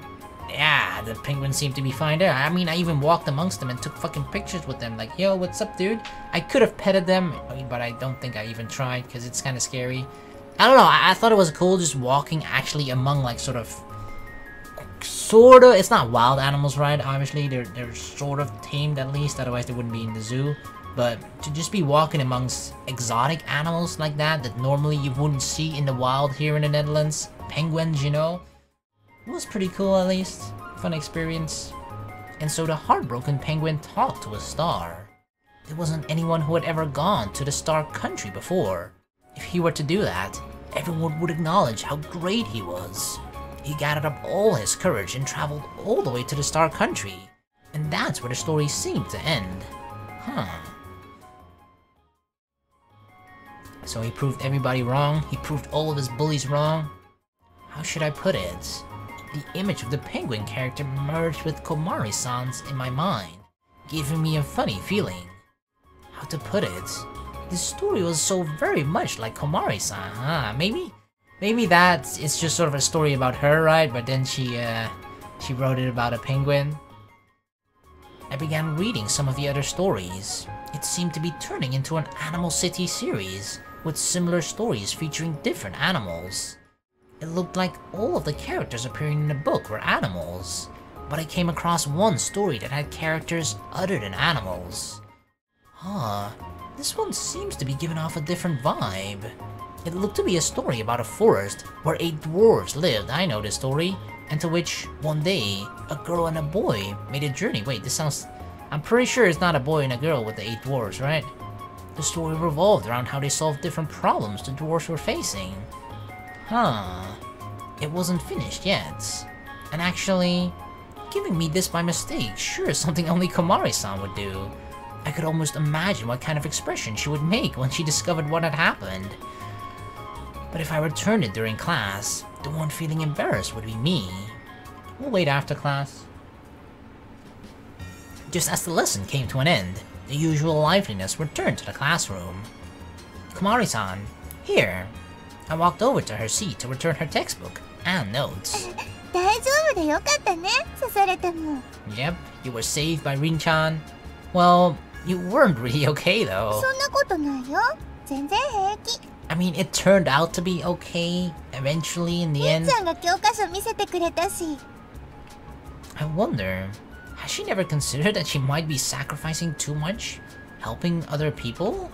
yeah, the penguins seemed to be fine there. I mean, I even walked amongst them and took fucking pictures with them. Like, yo, what's up, dude? I could have petted them, but I don't think I even tried, because it's kind of scary. I don't know, I thought it was cool just walking actually among, like, sort of, it's not wild animals, right? Obviously, they're sort of tamed at least, otherwise they wouldn't be in the zoo. But to just be walking amongst exotic animals like that normally you wouldn't see in the wild here in the Netherlands, penguins, you know? It was pretty cool, at least. Fun experience. And so the heartbroken penguin talked to a star. There wasn't anyone who had ever gone to the star country before. If he were to do that, everyone would acknowledge how great he was. He gathered up all his courage and traveled all the way to the star country. And that's where the story seemed to end. Huh. So he proved everybody wrong. He proved all of his bullies wrong. How should I put it? The image of the penguin character merged with Komari-san's in my mind, giving me a funny feeling. How to put it? This story was so very much like Komari-san, huh? Maybe that it's just sort of a story about her, right? But then she wrote it about a penguin. I began reading some of the other stories. It seemed to be turning into an Animal City series, with similar stories featuring different animals. It looked like all of the characters appearing in the book were animals, but I came across one story that had characters other than animals. Huh, this one seems to be giving off a different vibe. It looked to be a story about a forest where 8 dwarves lived. I know this story, and to which, one day, a girl and a boy made a journey. Wait, this sounds... I'm pretty sure it's not a boy and a girl with the 8 dwarves, right? The story revolved around how they solved different problems the dwarves were facing. Huh. It wasn't finished yet. And actually, giving me this by mistake sure is something only Komari-san would do. I could almost imagine what kind of expression she would make when she discovered what had happened. But if I returned it during class, the one feeling embarrassed would be me. We'll wait after class. Just as the lesson came to an end, the usual liveliness returned to the classroom. Komari-san, here. I walked over to her seat to return her textbook and notes. 大丈夫でよかったね、刺されても。 Yep, you were saved by Rin-chan. Well, you weren't really okay though. そんなことないよ。全然平気。 I mean, it turned out to be okay, eventually in the りん end. ちゃんが教科書見せてくれたし。 I wonder, has she never considered that she might be sacrificing too much? Helping other people?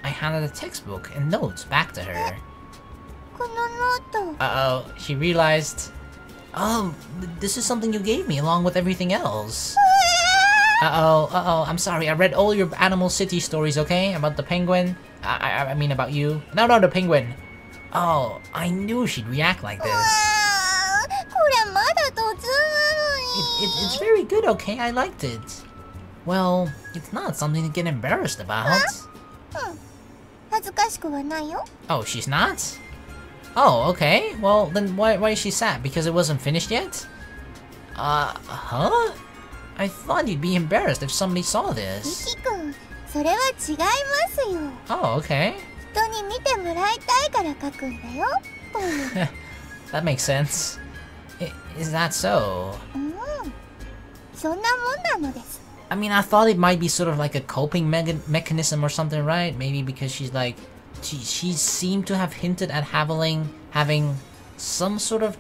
I handed the textbook and notes back to her. このノート。 Uh-oh, she realized... Oh, this is something you gave me along with everything else. Uh-oh, I'm sorry, I read all your Animal City stories, okay? About the penguin. I mean about you. No, the penguin. Oh, I knew she'd react like this. これまだ途中なのに。 It's very good, okay? I liked it. Well, it's not something to get embarrassed about. 恥ずかしくはないよ。 Oh, she's not? Oh, okay. Well, then why is she sad? Because it wasn't finished yet? Huh? I thought you'd be embarrassed if somebody saw リ this. キ君、それは違いますよ。 Oh, okay. 人に見てもらいたいから書くんだよ。That makes sense. Is that so? そんなもんなのです。 I mean, I thought it might be sort of like a coping mechanism or something, right? Maybe because she's like... She seemed to have hinted at having some sort of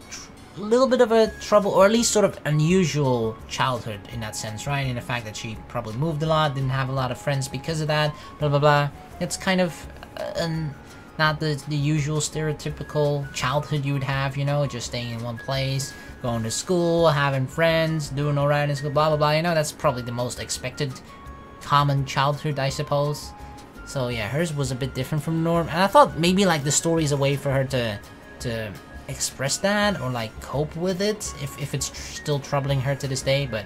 little bit of a trouble, or at least sort of unusual childhood in that sense, right? In the fact that she probably moved a lot, didn't have a lot of friends because of that, blah blah blah. It's kind of not the usual stereotypical childhood you would have, you know, just staying in one place. going to school, having friends, doing alright in school, blah blah blah. You know, that's probably the most expected common childhood, I suppose. So yeah, hers was a bit different from norm, and I thought maybe like the story is a way for her to express that or like cope with it if it's still troubling her to this day. But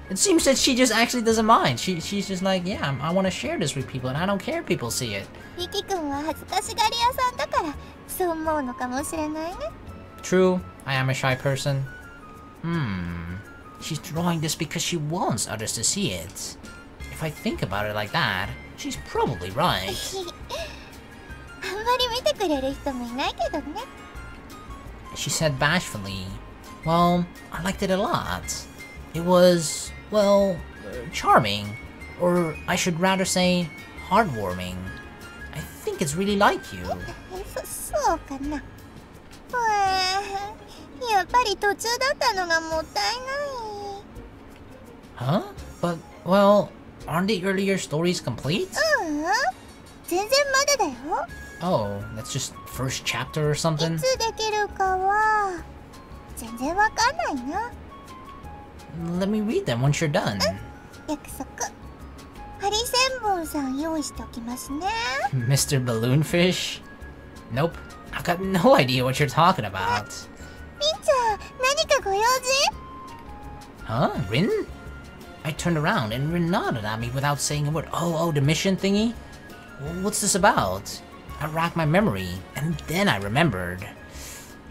it seems that she just actually doesn't mind. She's just like, yeah, I want to share this with people, and I don't care if people see it. リキ君は恥ずかしがり屋さんだからそう思うのかもしれないね。 True, I am a shy person. She's drawing this because she wants others to see it. If I think about it like that, she's probably right. あんまり見てくれる人もいないけどね。 She said bashfully, well, I liked it a lot. It was, well, charming. Or I should rather say, heartwarming. I think it's really like you. そうかな。やっぱり途中だったのがもったいない。 Huh? But, well, aren't the earlier stories complete? 全然まだだよ。 Oh, that's just first chapter or い something? つできるかは全然わかんないな。 Let me read them once you're done. 約束。ハリセンボンさん用意しておきますね。 Mr. Balloonfish? Nope. I've got no idea what you're talking about. みんちゃん、何かご用事？ Huh? Rin? I turned around and Rin nodded at me without saying a word. Oh, the mission thingy? What's this about? I racked my memory, and then I remembered.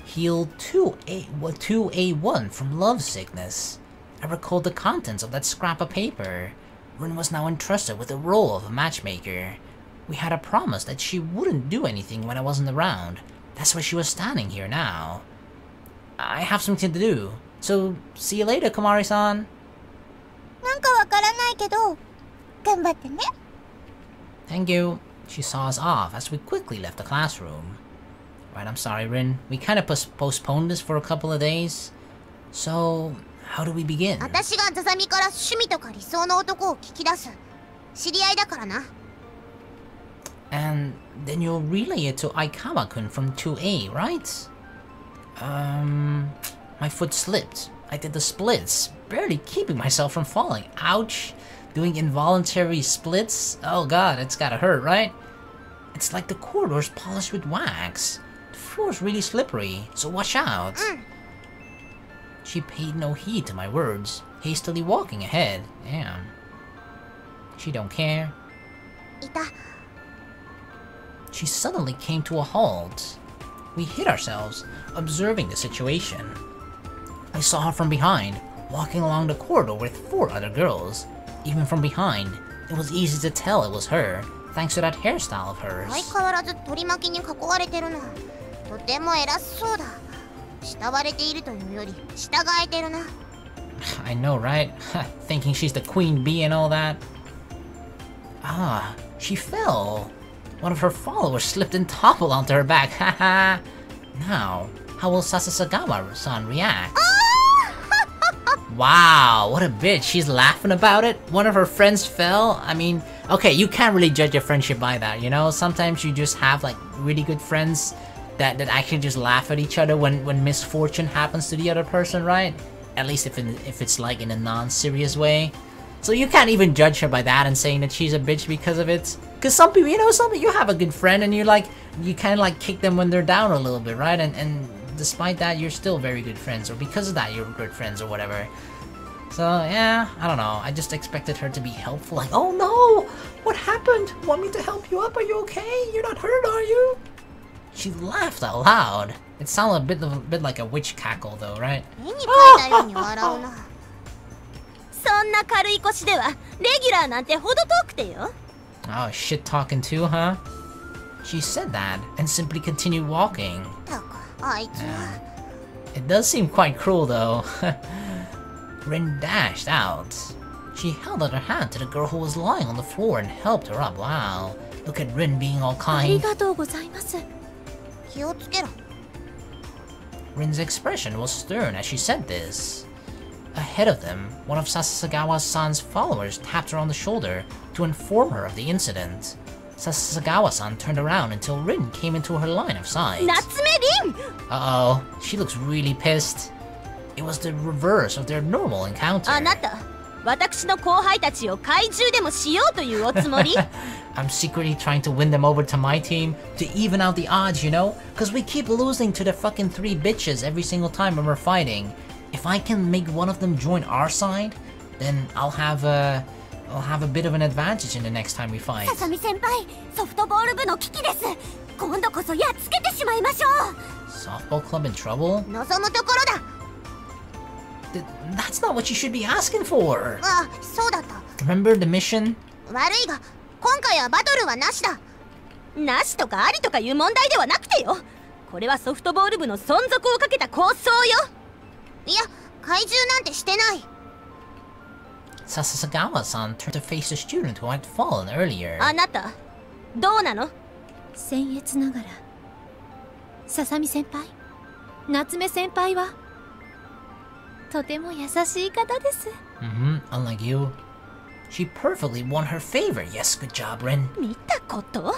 Heal 2A1 from love sickness. I recalled the contents of that scrap of paper. Rin was now entrusted with the role of a matchmaker. We had a promise that she wouldn't do anything when I wasn't around. That's why she was standing here now. I have something to do, so see you later, Komari-san. なんかわからないけど、頑張ってね。 Thank you. She saw us off as we quickly left the classroom. Right, I'm sorry, Rin. We kind of postponed this for a couple of days. So, how do we begin? 私がザザミから趣味とか理想の男を聞き出す。知り合いだからな。 And then you'll relay it to Aikawa-kun from 2A, right? My foot slipped. I did the splits, barely keeping myself from falling. Ouch! Doing involuntary splits? Oh god, it's gotta hurt, right? It's like the corridor's polished with wax. The floor's really slippery, so watch out. She paid no heed to my words, hastily walking ahead. Damn. She don't care. いた。 She suddenly came to a halt. We hid ourselves, observing the situation. I saw her from behind, walking along the corridor with 4 other girls. Even from behind, it was easy to tell it was her, thanks to that hairstyle of hers. 相変わらず取り巻きに囲われてるな。とても偉そうだ。慕われているというより従えてるな。 I know, right? Thinking she's the queen bee and all that. Ah, she fell. One of her followers slipped and toppled onto her back. Haha. Now, how will Sasasagawa-san react? Wow, what a bitch. She's laughing about it. One of her friends fell. I mean, okay, you can't really judge a friendship by that, you know? Sometimes you just have like really good friends that actually just laugh at each other when misfortune happens to the other person, right? At least if it's like in a non-serious way. So you can't even judge her by that and saying that she's a bitch because of it. Because some people, you have a good friend and you kind of like kick them when they're down a little bit, right? And despite that, you're still very good friends, or because of that, you're good friends or whatever. So yeah, I don't know. I just expected her to be helpful, like, oh no, what happened? Want me to help you up? Are you okay? You're not hurt, are you? She laughed out loud. It sounded a bit like a witch cackle though, right? 絵に描いたように笑うな。そんな軽い腰ではレギュラーなんてほど遠くてよ。 Oh, shit talking too, huh? She said that and simply continued walking. たか、あいつは。 It does seem quite cruel though. Rin dashed out. She held out her hand to the girl who was lying on the floor and helped her up. Wow, look at Rin being all あり kind. がとうございます。気をつけろ。 Rin's expression was stern as she said this. Ahead of them, one of Sasasagawa-san's followers tapped her on the shoulder to inform her of the incident. Sasasagawa-san turned around until Rin came into her line of sight. 夏目凛。 Uh-oh, she looks really pissed. it was the reverse of their normal encounter. あなた、私の後輩たちを怪獣でもしようというおつもり？ I'm secretly trying to win them over to my team to even out the odds, you know? Cause we keep losing to the fucking 3 bitches every single time when we're fighting. If I can make one of them join our side, then I'll have a bit of an advantage in the next time we fight. ささみ先輩、ソフトボール部の危機です。今度こそやっつけてしまいましょう。 Softball club in trouble? 望むところだ。 That's not what you should be asking for. あ、そうだった。 Remember the mission? 悪いが、今回はバトルはなしだ。なしとかありとかいう問題ではなくてよ。これはソフトボール部の存続をかけた構想よ。いや、怪獣なんてしてない。Sasagawa-san turned to face a student who had fallen earlier. あなた、どうなの？僭越ながら、ささみ先輩、夏目先輩はとても優しい方です。Unlike you, she perfectly won her favor. Yes, good job, Rin. 見たこと？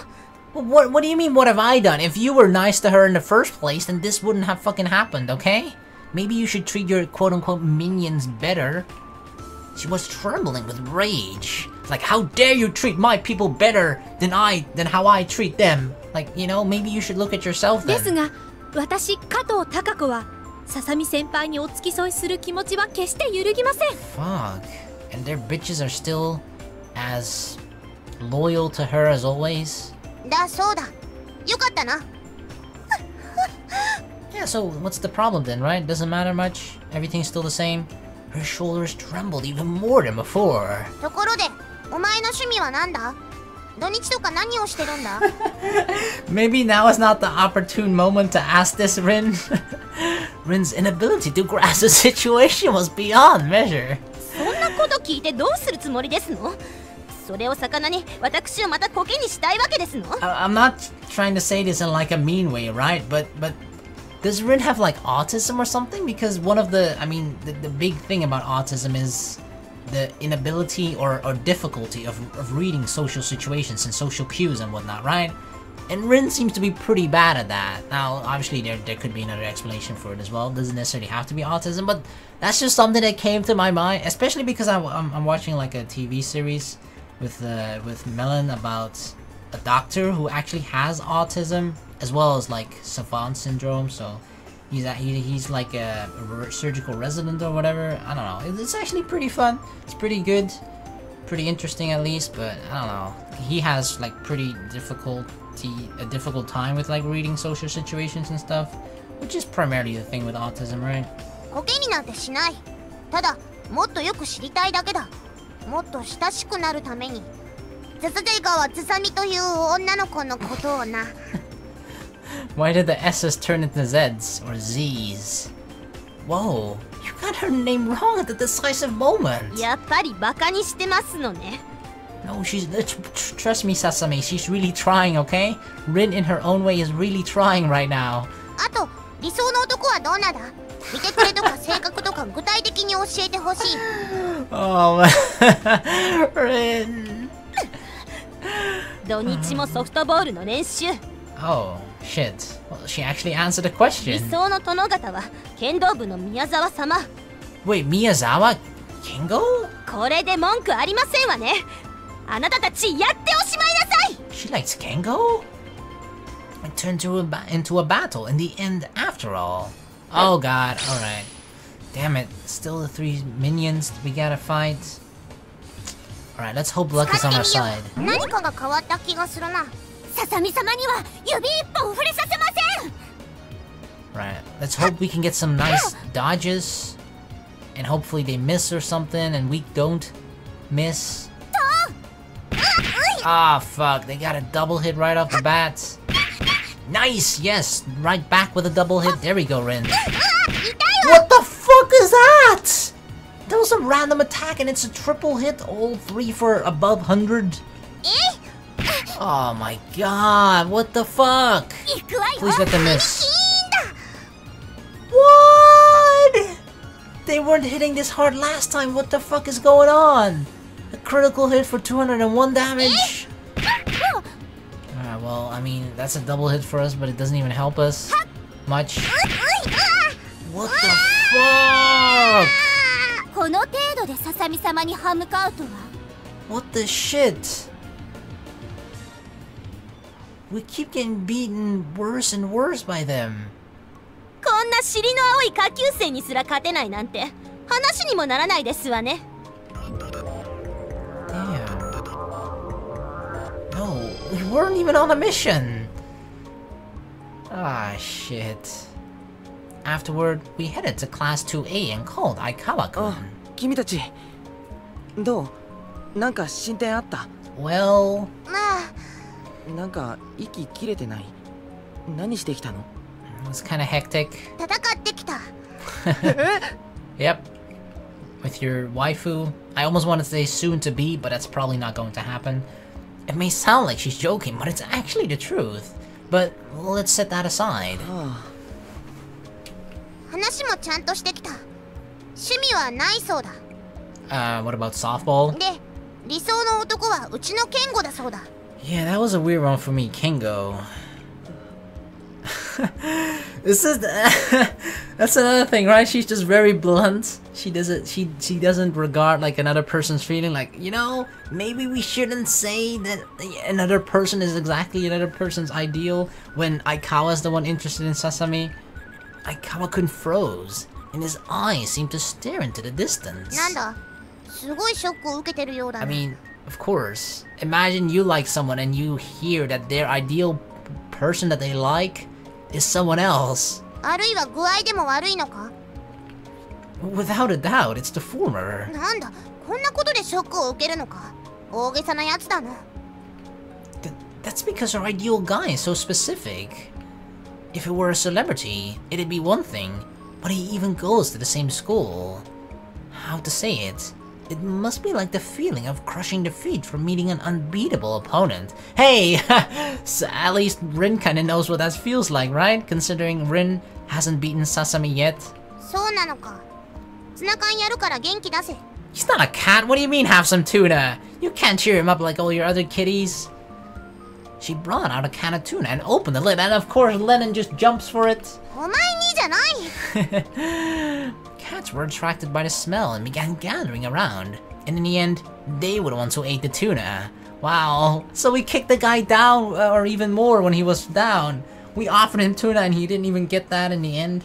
What do you mean, what have I done? If you were nice to her in the first place, then this wouldn't have fucking happened, okay? Maybe you should treat your quote-unquote minions better. She was trembling with rage. Like, how dare you treat my people better than how I treat them? Like, you know, maybe you should look at yourself then. ですが、私加藤貴子はささみ先輩にお付き添いする気持ちは決して揺るぎません。 Fuck. And their bitches are still as loyal to her as always? だそうだ。よかったな。Yeah, so what's the problem then, right? Doesn't matter much? Everything's still the same? Her shoulders trembled even more than before. ところで、お前の趣味は何だ？土日とか何をしてるんだ？ Maybe now is not the opportune moment to ask this, Rin. Rin's inability to grasp the situation was beyond measure. そんなこと聞いてどうするつもりですの？それを魚に私をまたコケにしたいわけですの？ I'm not trying to say this in like a mean way, right? But does Rin have like autism or something? Because one of the big thing about autism is the inability or difficulty of reading social situations and social cues and whatnot, right? And Rin seems to be pretty bad at that. Now, obviously, there could be another explanation for it as well. It doesn't necessarily have to be autism, but that's just something that came to my mind, especially because I'm watching like a TV series with Melon about a doctor who actually has autism as well as like savant syndrome. So he's like a surgical resident or whatever. I don't know. It's actually pretty fun. It's pretty good, pretty interesting at least. But I don't know. He has like pretty a difficult time with like reading social situations and stuff, which is primarily the thing with autism, right? コケになんてしない。ただ、もっとよく知りたいだけだ。もっと親しくなるために。笹出川つさみという女の子のことをな。Why did the S's turn into Z's or Z's? Whoa, you got her name wrong at the decisive moment. やっぱりバカにしてますのね。No, trust me, Sasami, she's really trying, okay? Rin in her own way is really trying right now. あと、理想の男はどうなんだ？見てくれとか性格とか具体的に教えてほしい。Oh, man. Rin. 土日もソフトボールの練習。Oh, shit. Well, she actually answered the question. 理想の殿方は剣道部の宮沢様。Wait, Miyazawa? Kengo? これで文句ありませんわね。あなたたちやっておしまいなさい。 She likes Kengo? It turned into a battle in the end after all. Oh god, alright. Damn it, still the 3 minions we gotta fight. Alright, let's hope luck is on our side. 何かが変わった気がするな。ささみ様には指一本触れさせません。 Right, let's hope we can get some nice dodges. And hopefully they miss or something and we don't miss. Ah, fuck, they got a double hit right off the bat. Nice, yes, right back with a double hit. There we go, Rin. What the fuck is that? That was a random attack and it's a triple hit, all 3 for above 100. Oh my god, what the fuck? Please let them miss. What? They weren't hitting this hard last time, what the fuck is going on? A critical hit for 201 damage. Alright, well, I mean, that's a double hit for us, but it doesn't even help us much. What the fuck? joke! この程度でささみ様に歯向かうとは。 What the shit? We keep getting beaten worse and worse by them. こんな尻の青い下級生にすら勝てないなんて話にもならないですわね。 Damn. No, we weren't even on a mission. Ah, shit. Afterward, we headed to Class 2A and called Aikawa-kun. 君たちどう？なんか進展あった？ Well... まあなんか息切れてない？何してきたの？ It was kinda hectic. 戦ってきた。Yep. With your waifu. I almost wanted to say soon to be, but that's probably not going to happen. It may sound like she's joking, but it's actually the truth. But let's set that aside. 話もちゃんとしてきた。趣味はないそうだ。What about softball? で、理想の男はうちのケンゴだそうだ。 Yeah, that was a weird one for me, Kengo. This is that's another thing, right? She's just very blunt. She doesn't regard like another person's feeling. Like, you know, maybe we shouldn't say that another person is exactly another person's ideal. When Aikawa's the one interested in Sasami, Aikawa-kun froze, and his eyes seemed to stare into the distance. なんだ、すごいショックを受けてるようだ I ね。 mean, of course. Imagine you like someone and you hear that their ideal person that they like is someone else. あるいは具合でも悪いのか？ Without a doubt, it's the former. なんだ、こんなことでショックを受けるのか？大げさなやつだな。That's because our ideal guy is so specific. If it were a celebrity, it'd be one thing, but he even goes to the same school. How to say it? It must be like the feeling of crushing defeat from meeting an unbeatable opponent. Hey! So at least Rin kinda knows what that feels like, right? Considering Rin hasn't beaten Sasami yet. そうなのか。ツナ缶やるから元気出せ。 He's not a cat, what do you mean have some tuna? You can't cheer him up like all your other kitties. She brought out a can of tuna and opened the lid, and of course Lennon just jumps for it. お前にじゃない。 Cats were attracted by the smell and began gathering around. And in the end, they were the ones who ate the tuna. Wow, so we kicked the guy down, or even more when he was down. We offered him tuna and he didn't even get that in the end.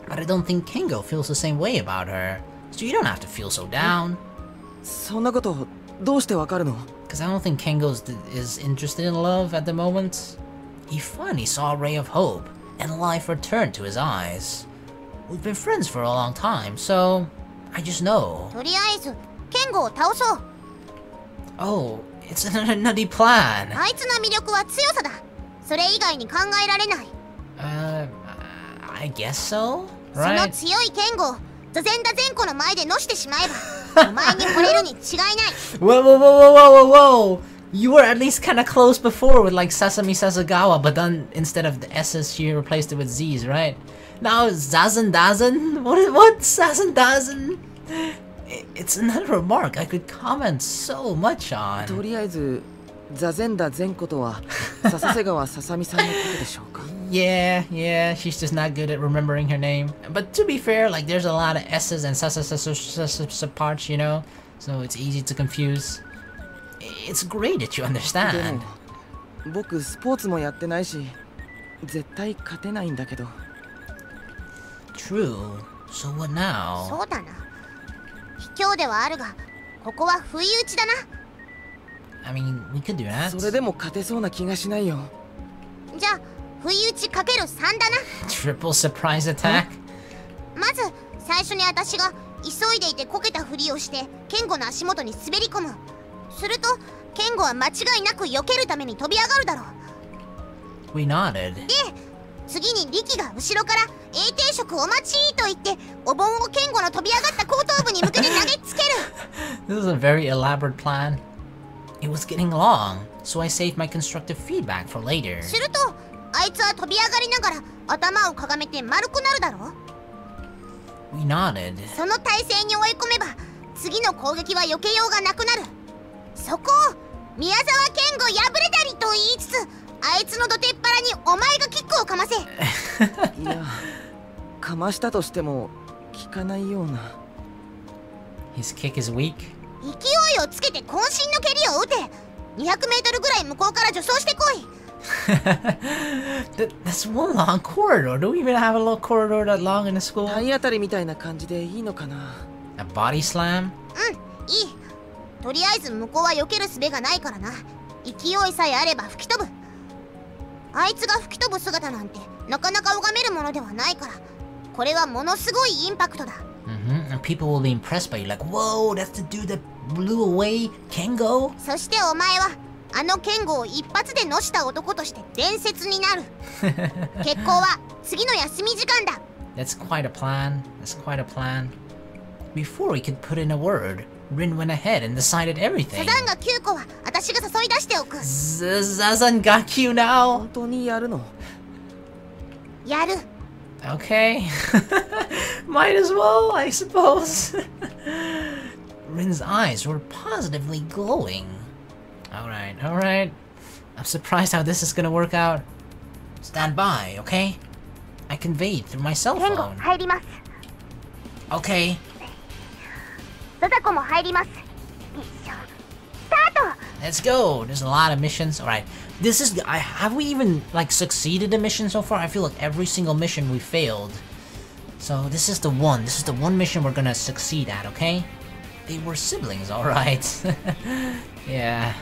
But I don't think Kengo feels the same way about her. So you don't have to feel so down. そんなことどうしてわかるの？ Because I don't think Kengo is interested in love at the moment. He finally saw a ray of hope, and life returned to his eyes. We've been friends for a long time, so I just know. とりあえず、ケンゴを倒そう。 Oh, it's a nutty plan. あいつの魅力は強さだ。それ以外に考えられない。I guess so, その right? 強いケンゴを座禅だ前庫の前でのしてしまえば、お前に惚れるに違いない。 Whoa, whoa, whoa, whoa, whoa, whoa, whoa! You were at least kind of close before with like Sasami Sasagawa, but then instead of the S's, she replaced it with Z's, right? Now Zazen Dazen? What? Zazen Dazen? It's another remark I could comment so much on. とりあえず座禅だ前子とは笹瀬川ささみさんのことでしょうか。 Yeah, she's just not good at remembering her name. But to be fair, like there's a lot of S's and Sasa parts, you know? So it's easy to confuse. It's great that you で understand. も僕スポーツもやってないし絶対勝てないんだけど。 True. So what now? そうだな。卑怯ではあるが、ここは不意打ちだな。 I mean, we could do that. それでも勝てそうな気がしないよ。じゃあ、不意打ちかける3だな。 Triple surprise attack? まず、最初に私が急いでいてこけたふりをして、ケンゴの足元に滑り込む。すると、ケンゴは間違いなく避けるために飛び上がるだろう。 We nodded. で、次にリキが後ろから「A定食お待ち!」と言ってお盆をケンゴの飛び上がった後頭部に向けて投げつける。 This is a very elaborate plan. It was getting long, so I saved my constructive feedback for later. するとあいつは飛び上がりながら頭をかがめて丸くなるだろう。 We nodded. その体勢に追い込めば次の攻撃は避けようがなくなる。そこを宮沢ケンゴ破れたりと言いつつあいつのどてっ腹にお前がキックをかませ。いやかましたとしても効かないような。 His kick is weak. 勢いをつけて渾身の蹴りを打て。200メートルぐらい向こうから助走してこい。That's one long corridor. Do we even have a little corridor that long in the school? 体当たりみたいな感じでいいのかな。 A body slam? いい。とりあえず向こうは避ける術がないからな。勢いさえあれば吹き飛ぶ。あいつが吹き飛ぶ姿なんてなかなか拝めるものではないから、これはものすごいインパクトだ。And people will be impressed by you, like, whoa, that's the dude that blew away Kengo? そしてお前はあのケンゴを一発でのした男として伝説になる。決行は次の休み時間だ。That's quite a plan. That's quite a plan. Before he could put in a word, Rin went ahead and decided サ everything. ザンが9個は私が誘い出しておく。Zazan got you now? 本当にやるの？やる。Okay. Might as well, I suppose. Rin's eyes were positively glowing. Alright, alright. I'm surprised how this is gonna work out. Stand by, okay? I conveyed through my cell ケンゴ phone. 入ります。 Okay. サザコも入ります。ミッションスタート。 Let's go. There's a lot of missions. Alright. This is have we even like succeeded the mission so far? I feel like every single mission we failed. So this is the one. This is the one mission we're gonna succeed at, okay? They were siblings, alright. Yeah.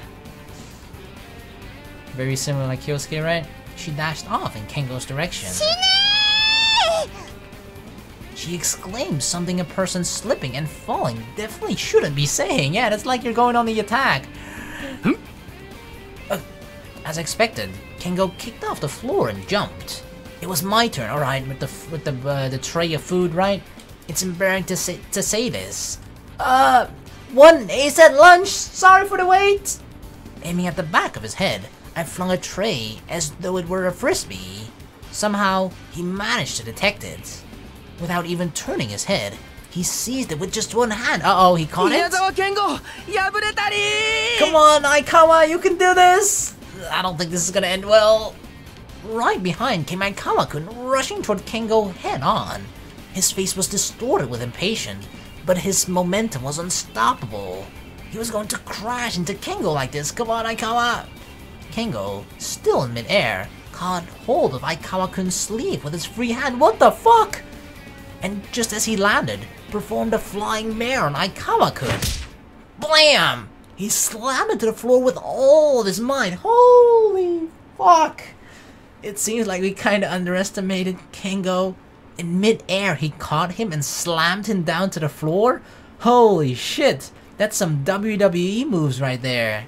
Very similar like Kyousuke, right? She dashed off in Kengo's direction. She exclaimed something a person slipping and falling definitely shouldn't be saying. Yeah, that's like you're going on the attack. As expected, Kengo kicked off the floor and jumped. It was my turn, alright, with the tray of food, right? It's embarrassing to say this. One ace at lunch. Sorry for the wait. Aiming at the back of his head, I flung a tray as though it were a frisbee. Somehow, he managed to detect it. Without even turning his head, he seized it with just one hand. Uh-oh, he caught it? Miyazawa Kengo, yaburetari! Come on, Aikawa, you can do this! I don't think this is gonna end well. Right behind came Aikawa-kun, rushing toward Kengo head-on. His face was distorted with impatience, but his momentum was unstoppable. He was going to crash into Kengo like this. Come on, Aikawa! Kengo, still in midair, caught hold of Aikawa-kun's sleeve with his free hand. What the fuck? And just as he landed, performed a flying mare on Aikawa-kun. Blam! He slammed into the floor with all of his might. Holy fuck! It seems like we kinda underestimated Kengo. In mid-air, he caught him and slammed him down to the floor? Holy shit! That's some WWE moves right there.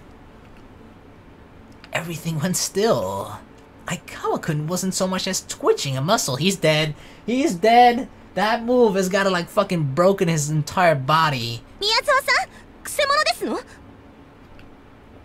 Everything went still. Aikawa-kun wasn't so much as twitching a muscle. He's dead. He's dead. That move has gotta like fucking broken his entire body. Miyazawa-san, くせ者ですの?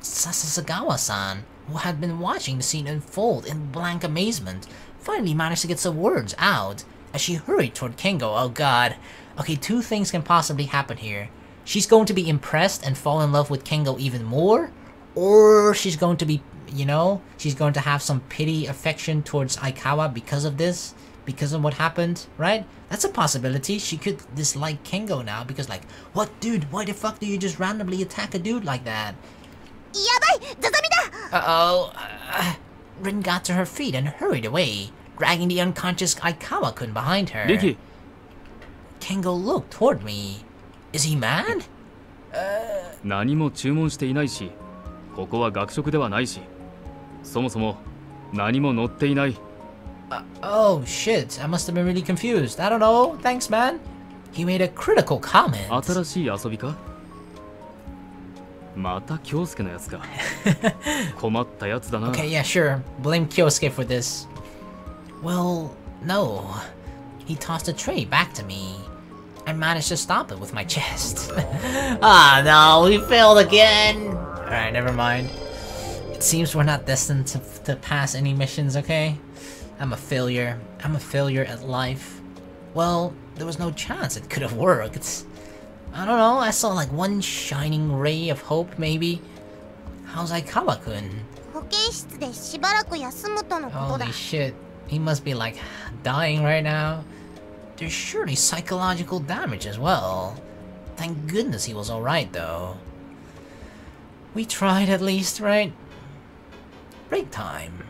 Sasagawa-san, who had been watching the scene unfold in blank amazement, finally managed to get some words out as she hurried toward Kengo. Oh god. Okay, two things can possibly happen here. She's going to be impressed and fall in love with Kengo even more, or she's going to be, you know, she's going to have some pity, affection towards Aikawa because of this, because of what happened, right? That's a possibility. She could dislike Kengo now because like, what dude, why the fuck do you just randomly attack a dude like that? Uh-oh. Rin got to her feet and hurried away, dragging the unconscious Aikawa-kun behind her. Riki. Kengo looked toward me. Is he mad? 何も注文していないし、ここは学食ではないし、そもそも何も乗っていない。Oh shit, I must have been really confused. I don't know. Thanks, man. He made a critical comment. 新しい遊びか？また京介のやつか。困ったやつだな。Okay, yeah, sure. Blame Kyousuke for this. Well, no. He tossed a tray back to me. I managed to stop it with my chest. Ah, no, we failed again. Alright, never mind. It seems we're not destined to pass any missions, okay? I'm a failure. I'm a failure at life. Well, there was no chance it could have worked. I don't know, I saw like one shining ray of hope, maybe. How's Aikawa-kun? 保健室でしばらく休むとのことだ。 Holy shit. He must be like dying right now. there's surely psychological damage as well. Thank goodness he was alright though. We tried at least, right? Break time.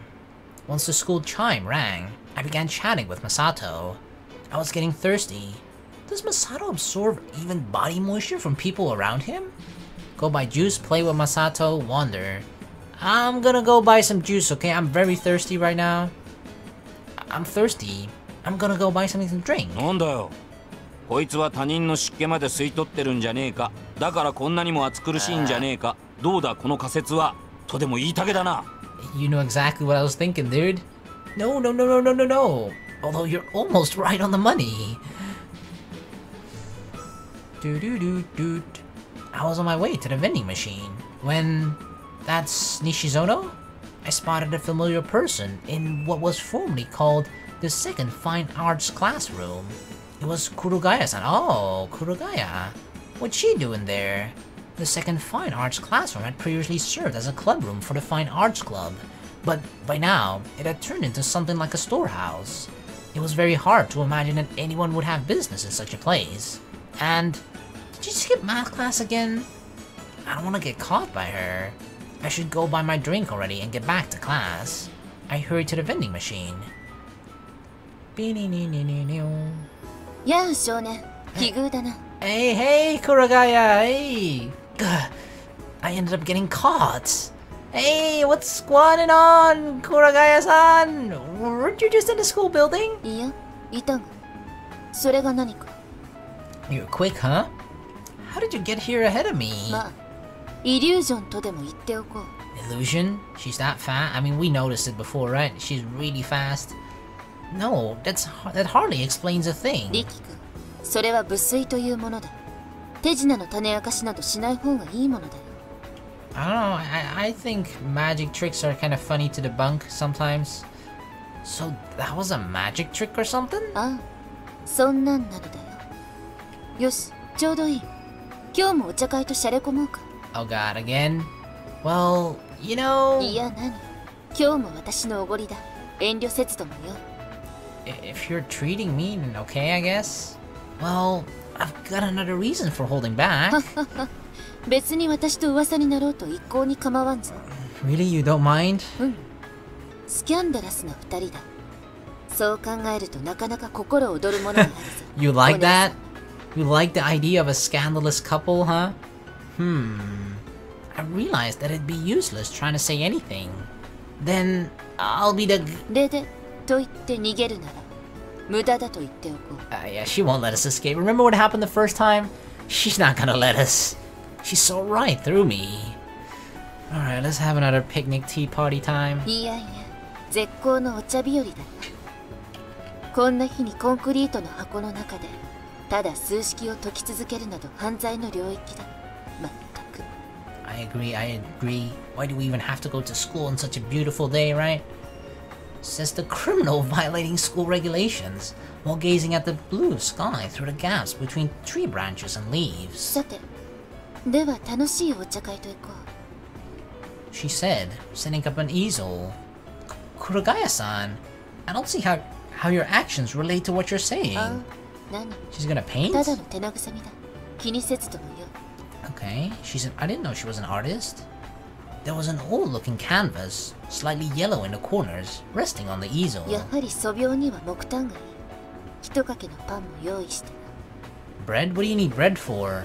Once the school chime rang, I began chatting with Masato. I was getting thirsty. Does Masato absorb even body moisture from people around him? Go buy juice, play with Masato, wander. I'm gonna go buy some juice, okay? I'm very thirsty right now. I'm thirsty. I'm gonna go buy something to drink. なんだよ。こいつは他人の湿気まで吸い取ってるんじゃねえか。だからこんなにも暑苦しいんじゃねえか。どうだこの仮説は。とても言いたげだな。You know exactly what I was thinking, dude. No. Although you're almost right on the money. I was on my way to the vending machine when... That's Nishizono? I spotted a familiar person in what was formerly called the second fine arts classroom. It was Kurogaya-san. Oh, Kurogaya. What's she doing there? The second fine arts classroom had previously served as a clubroom for the fine arts club, but by now, it had turned into something like a storehouse. It was very hard to imagine that anyone would have business in such a place. And, did you skip math class again? I don't want to get caught by her. I should go buy my drink already and get back to class. I hurried to the vending machine. やあ少年、奇遇だな。 Hey, Kurogaya, hey! Gah, I ended up getting caught. Hey, what's going on, Kurogaya-san? Weren't you just in the school building? いや、いたが。それが何か。 You're quick, huh? How did you get here ahead of me? まあ、イリュージョンとでも言っておこう。 Illusion? She's that fast? I mean, we noticed it before, right? She's really fast. No, that hardly explains a thing. リキ君、それは無粋というものだ。手品の種明かしなどしない方がいいものだよ。I don't know, I think magic tricks are kind of funny to debunk sometimes. So that was a magic trick or something? ああ、そんなんなのだよ。よし、ちょうどいい。今日もお茶会としゃれ込もうか。Oh god, again? Well, you know... いや何、今日も私のおごりだ。遠慮せずともよ。If you're treating me, then okay, I guess. Well, I've got another reason for holding back. 別に私と噂になろうと一向に構わんぞ。Really, you don't mind? うん。スキャンダラスな二人だ。そう考えるとなかなか心躍るものがあるぞ。You like that? You like the idea of a scandalous couple, huh? I realized that it'd be useless trying to say anything. Then, I'll be the... でと言って逃げるなら無駄だと言っておこう。Yeah, she won't let us escape. Remember what happened the first time? She's not gonna let us. She saw right through me. Alright, let's have another picnic tea party time. いやいや、絶好のお茶日和だ。こんな日にコンクリートの箱の中でただ数式を解き続けるなど犯罪の領域だ。まったく。I agree. Why do we even have to go to school on such a beautiful day, right? Says the criminal violating school regulations while gazing at the blue sky through the gaps between tree branches and leaves. さて、では楽しいお茶会と行こう。 She said, setting up an easel. Kurogaya-san, I don't see how your actions relate to what you're saying. 何? She's gonna paint? ただの手慰みだ。気にせずともよ。 Okay, I didn't know she was an artist. There was an old-looking canvas, slightly yellow in the corners, resting on the easel. やはり素描には木炭がいい。一かけのパンも用意してな。 Bread? What do you need bread for?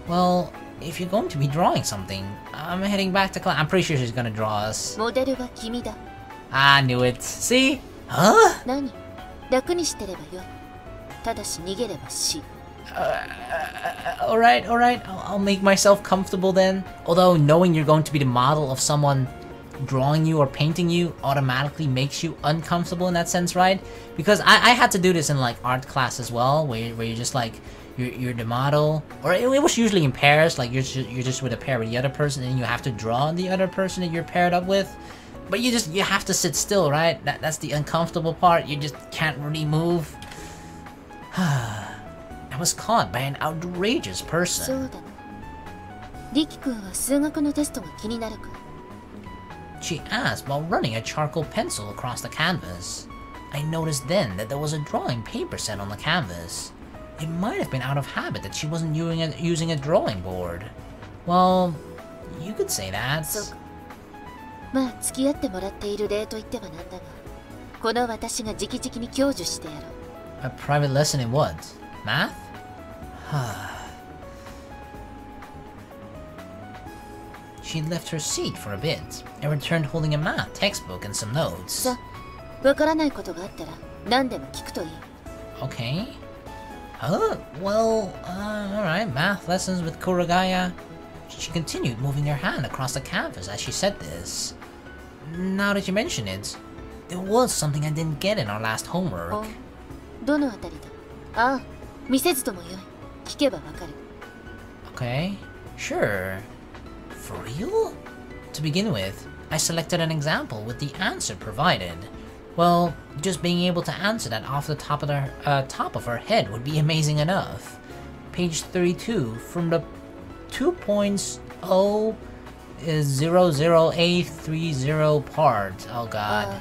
Well, if you're going to be drawing something, I'm heading back to class. I'm pretty sure she's gonna draw us. モデルは君だ。 I knew it. See? Huh? 何? 楽にしてればよい。ただし逃げれば死。 Alright. I'll make myself comfortable then. Although knowing you're going to be the model of someone drawing you or painting you automatically makes you uncomfortable in that sense, right? Because I had to do this in like art class as well, where you're just like you're the model, or it was usually in pairs, like you're just with a pair with the other person, and you have to draw the other person that you're paired up with. But you have to sit still, right? That's the uncomfortable part. You just can't really move. I was caught by an outrageous そう person. だな。リキ君は数学のテストが気になるか？ She asked while running a charcoal pencil across the canvas. I noticed then that there was a drawing paper set on the canvas. It might have been out of habit that she wasn't using a drawing board. Well, you could say that. そうか。まあ付き合ってもらっている例と言ってはなんだが、この私が直々に享受してやろう。A private lesson in what? Math? She left her seat for a bit and returned holding a math textbook and some notes. さあ、わからないことがあったら何でも聞くといい。Okay. Well, alright, math lessons with Kuragaya. She continued moving her hand across the canvas as she said this. Now that you mention it, there was something I didn't get in our last homework. どのあたりだ？ああ、見せずともよい。聞けばわかる。Okay, sure. For real? To begin with, I selected an example with the answer provided. Well, just being able to answer that off the top of her head would be amazing enough. Page 32 from the 2.000A30 part. Oh god.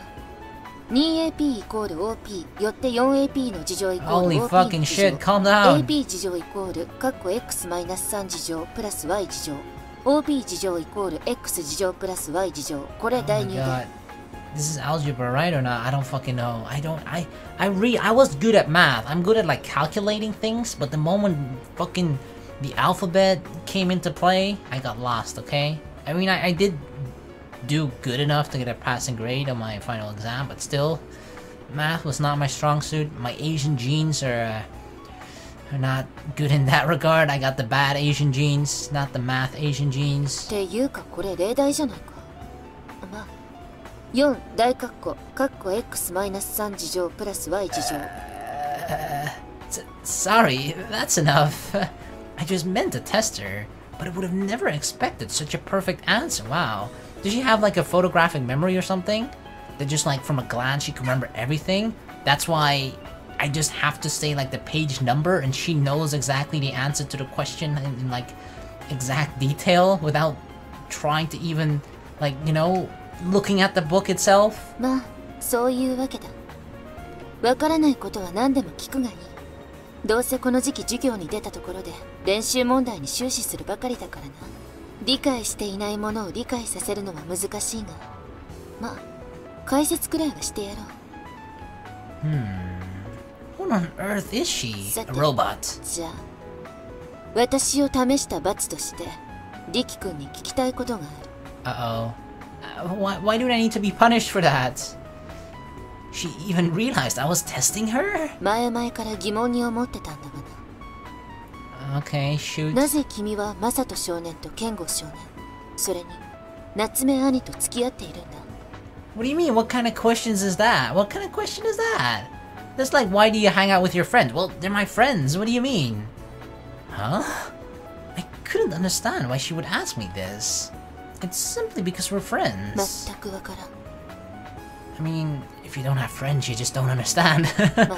2AP イコール OP よって 4AP の事乗イコール Holy OP fucking の事乗 shit, calm down. AP 事乗イコールカッコ X-3 事乗プラス Y 事乗 OP 事乗イコール X 事乗プラス Y 事乗これ代入だ。This is algebra, right or not? I don't fucking know. I was good at math. I'm good at like calculating things, but the moment fucking the alphabet came into play, I got lost, okay? I mean, I did do good enough to get a passing grade on my final exam, but still, math was not my strong suit. My Asian genes are not good in that regard. I got the bad Asian genes, not the math Asian genes. っていうかこれ例題じゃないか。まあ、4大カッコカッコ X-3 事乗プラス Y 事乗。Sorry, that's enough. I just meant to test her, but I would have never expected such a perfect answer. Wow. Did she have like a photographic memory or something? That just like from a glance she can remember everything? That's why I just have to say like the page number and she knows exactly the answer to the question in like exact detail without trying to even like, you know, looking at the book itself? まあ、そういうわけだ。わからないことは何でも聞くがいい。どうせこの時期授業に出たところで練習問題に終始するばかりだからな。理解していないものを理解させるのは難しいが、まあ、解説くらいはしてやろう。What on earth is she? A robot? じゃあ、私を試した罰として、リキ君に聞きたいことがあUh-oh.る。Why do I need to be punished for that? She even realized I was testing her? 前々から疑問に思ってたんだがな。Okay, shoot. なぜ君はマサト少年とケンゴ少年、それに夏目兄と付き合っているんだ？ What do you mean? What kind of questions is that? What kind of question is that? That's like, why do you hang out with your friends? Well, they're my friends. What do you mean? Huh? I couldn't understand why she would ask me this. It's simply because we're friends. 全くわからん。I mean, if you don't have friends, you just don't understand. まあ、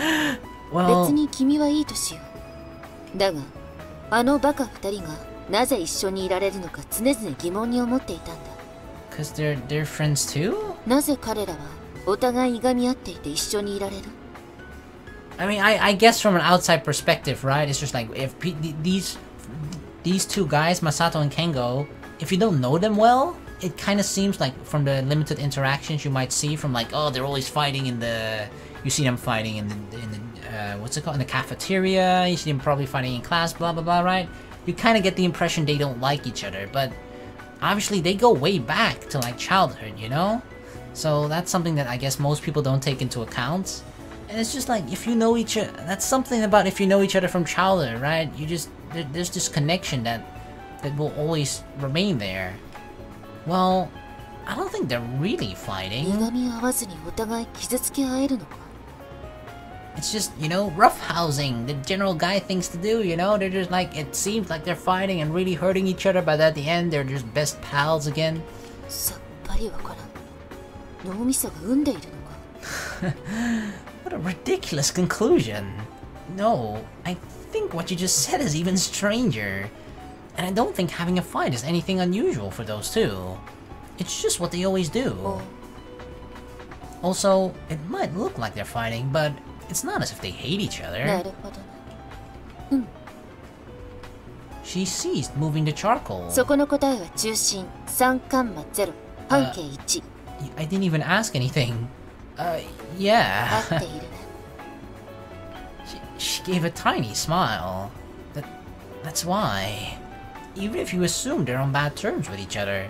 well, 別に君はいいとしよう。だが、あのバカ二人がなぜ一緒にいられるのか常々疑問に思っていたんだ。because they're friends too? なぜ彼らはお互いいがみ合っていて一緒にいられる？ I mean, I guess from an outside perspective, right? It's just like, if these two guys, Masato and Kengo, if you don't know them well, it kind of seems like from the limited interactions you might see from like, oh, they're always fighting in the... You see them fighting in the what's it called? In the cafeteria, you see them probably fighting in class, blah, blah, blah, right? You kind of get the impression they don't like each other, but obviously they go way back to like childhood, you know? So that's something that I guess most people don't take into account. And it's just like, if you know each other, that's something about if you know each other from childhood, right? You just, there's this connection that will always remain there. Well, I don't think they're really fighting. いがみ合わずにお互い傷つけ合えるのか？ It's just, you know, roughhousing, the general guy things to do, you know? They're just like, it seems like they're fighting and really hurting each other, but at the end they're just best pals again. さっぱりわからん。脳みそが産んでいるのか？ What a ridiculous conclusion. No, I think what you just said is even stranger. And I don't think having a fight is anything unusual for those two. It's just what they always do. Also, it might look like they're fighting, but it's not as if they hate each other. なるほどな。She ceased moving the charcoal. そこの答えは中心3カンマ0半径1。I didn't even ask anything. Yeah. 合っているね。She gave a tiny smile. That's why. Even if you assume they're on bad terms with each other,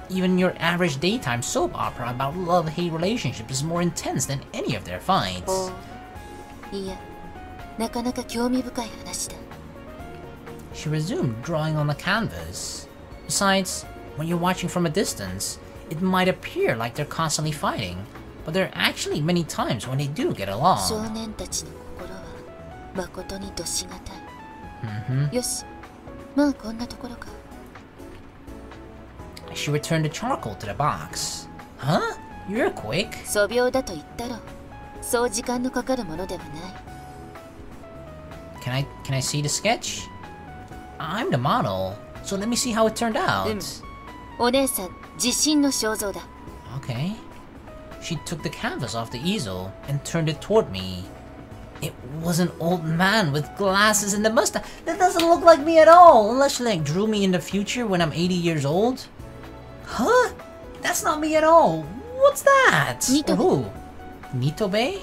even your average daytime soap opera about love-hate relationship is more intense than any of their fights. おいや、なかなか興味深い話だ。She resumed drawing on the canvas. Besides, when you're watching from a distance, it might appear like they're constantly fighting, but there are actually many times when they do get 少 along. 年たちの心は誠にどしがたい。Mm-hmm. よし、まあこんなところか。She returned the charcoal to the box. Huh? You're quick. 素描だと言ったろ。そう時間のかかるものではない。Can I see the sketch? I'm the model, so let me see how it turned out. お姉さん、自信の肖像だ。Okay. She took the canvas off the easel and turned it toward me. It was an old man with glasses and a mustache. That doesn't look like me at all, unless she like drew me in the future when I'm 80 years old. Huh? That's not me at all. What's that? Nitobe. Who? Nitobe?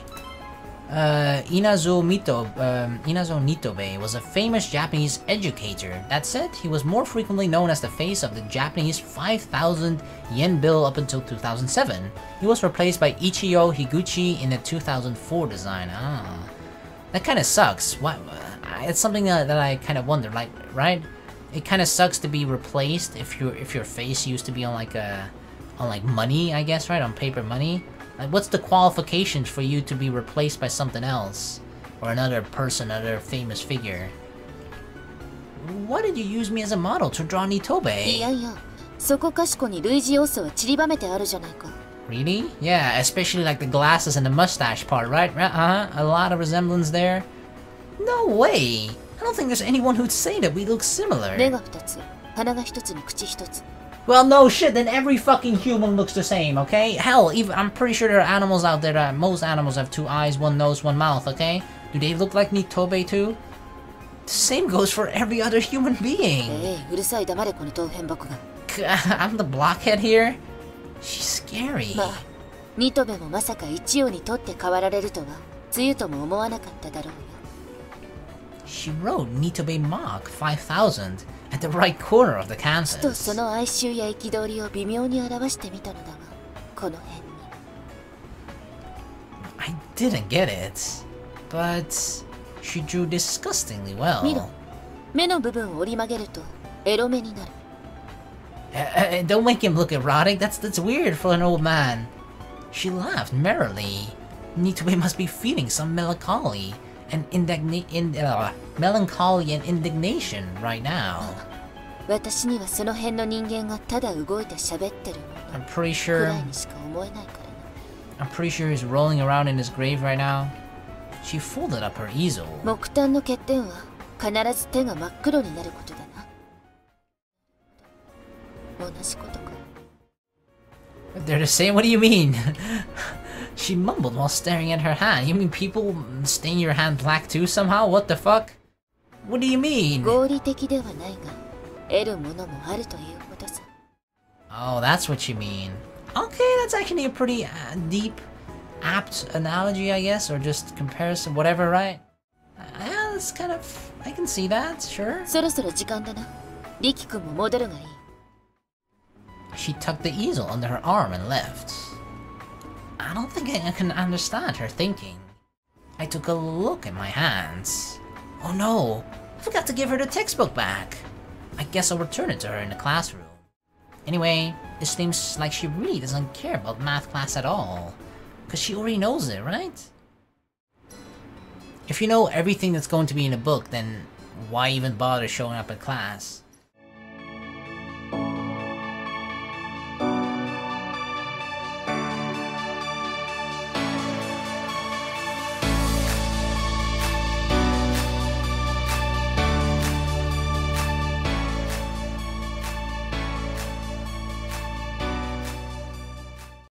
Inazo Nitobe was a famous Japanese educator. That said, he was more frequently known as the face of the Japanese 5,000 yen bill up until 2007. He was replaced by Ichiyo Higuchi in the 2004 design. That kind of sucks. What? It's something that I kind of wonder, like, right? It kind of sucks to be replaced if your face used to be on like money, I guess, right? On paper money. Like, what's the qualifications for you to be replaced by something else? Or another person, another famous figure? Why did you use me as a model to draw い Nitobe? やいや、そこかしこに類似要素は散りばめてあるじゃないか。Really? Yeah, especially like the glasses and the mustache part, right? A lot of resemblance there. No way! I don't think there's anyone who'd say that we look similar. 目が2つ、鼻が1つに口1つ。Well, no shit, then every fucking human looks the same, okay? Hell, even I'm pretty sure there are animals out there that most animals have 2 eyes, 1 nose, 1 mouth, okay? Do they look like Nitobe too? The same goes for every other human being. うるさい黙れこの豆腐箱が。I'm the blockhead here? She's scary. まあ、ニトベもまさか一葉にとって変わられるとは、つゆとも思わなかっただろうよ。She wrote Nitobe Mach 5000 at the right corner of the と canvas. その哀愁や憤りを微妙に表してみたのだが、この辺に。I didn't get it, but she drew disgustingly 見ろ well.、目の部分を折り曲げるとエロ目になる。Don't make him look erotic. That's weird for an old man. She laughed merrily. Nitobe must be feeling some melancholy and indignation right now. 私にはその辺の人間がただ動いて喋ってるも I'm の pretty く sure. らいにしか思えないからな。 I'm pretty sure he's rolling around in his grave right now. She folded up her easel. 木炭の欠点は必ず手が真っ黒になることだな。同じことか。They're the same? What do you mean? She mumbled while staring at her hand. You mean people stain your hand black too somehow? What the fuck? What do you mean? 合理的ではないが、得るものもあるということさ。Oh, that's what you mean. Okay, that's actually a pretty deep, apt analogy, I guess, or just comparison, whatever, right? Yeah, that's kind of... I can see that, sure. そろそろ時間だな。リキ君も戻るがいい。She tucked the easel under her arm and left. I don't think I can understand her thinking. I took a look at my hands. Oh no, I forgot to give her the textbook back. I guess I'll return it to her in the classroom. Anyway, it seems like she really doesn't care about math class at all. Cause she already knows it, right? If you know everything that's going to be in a book, then why even bother showing up at class?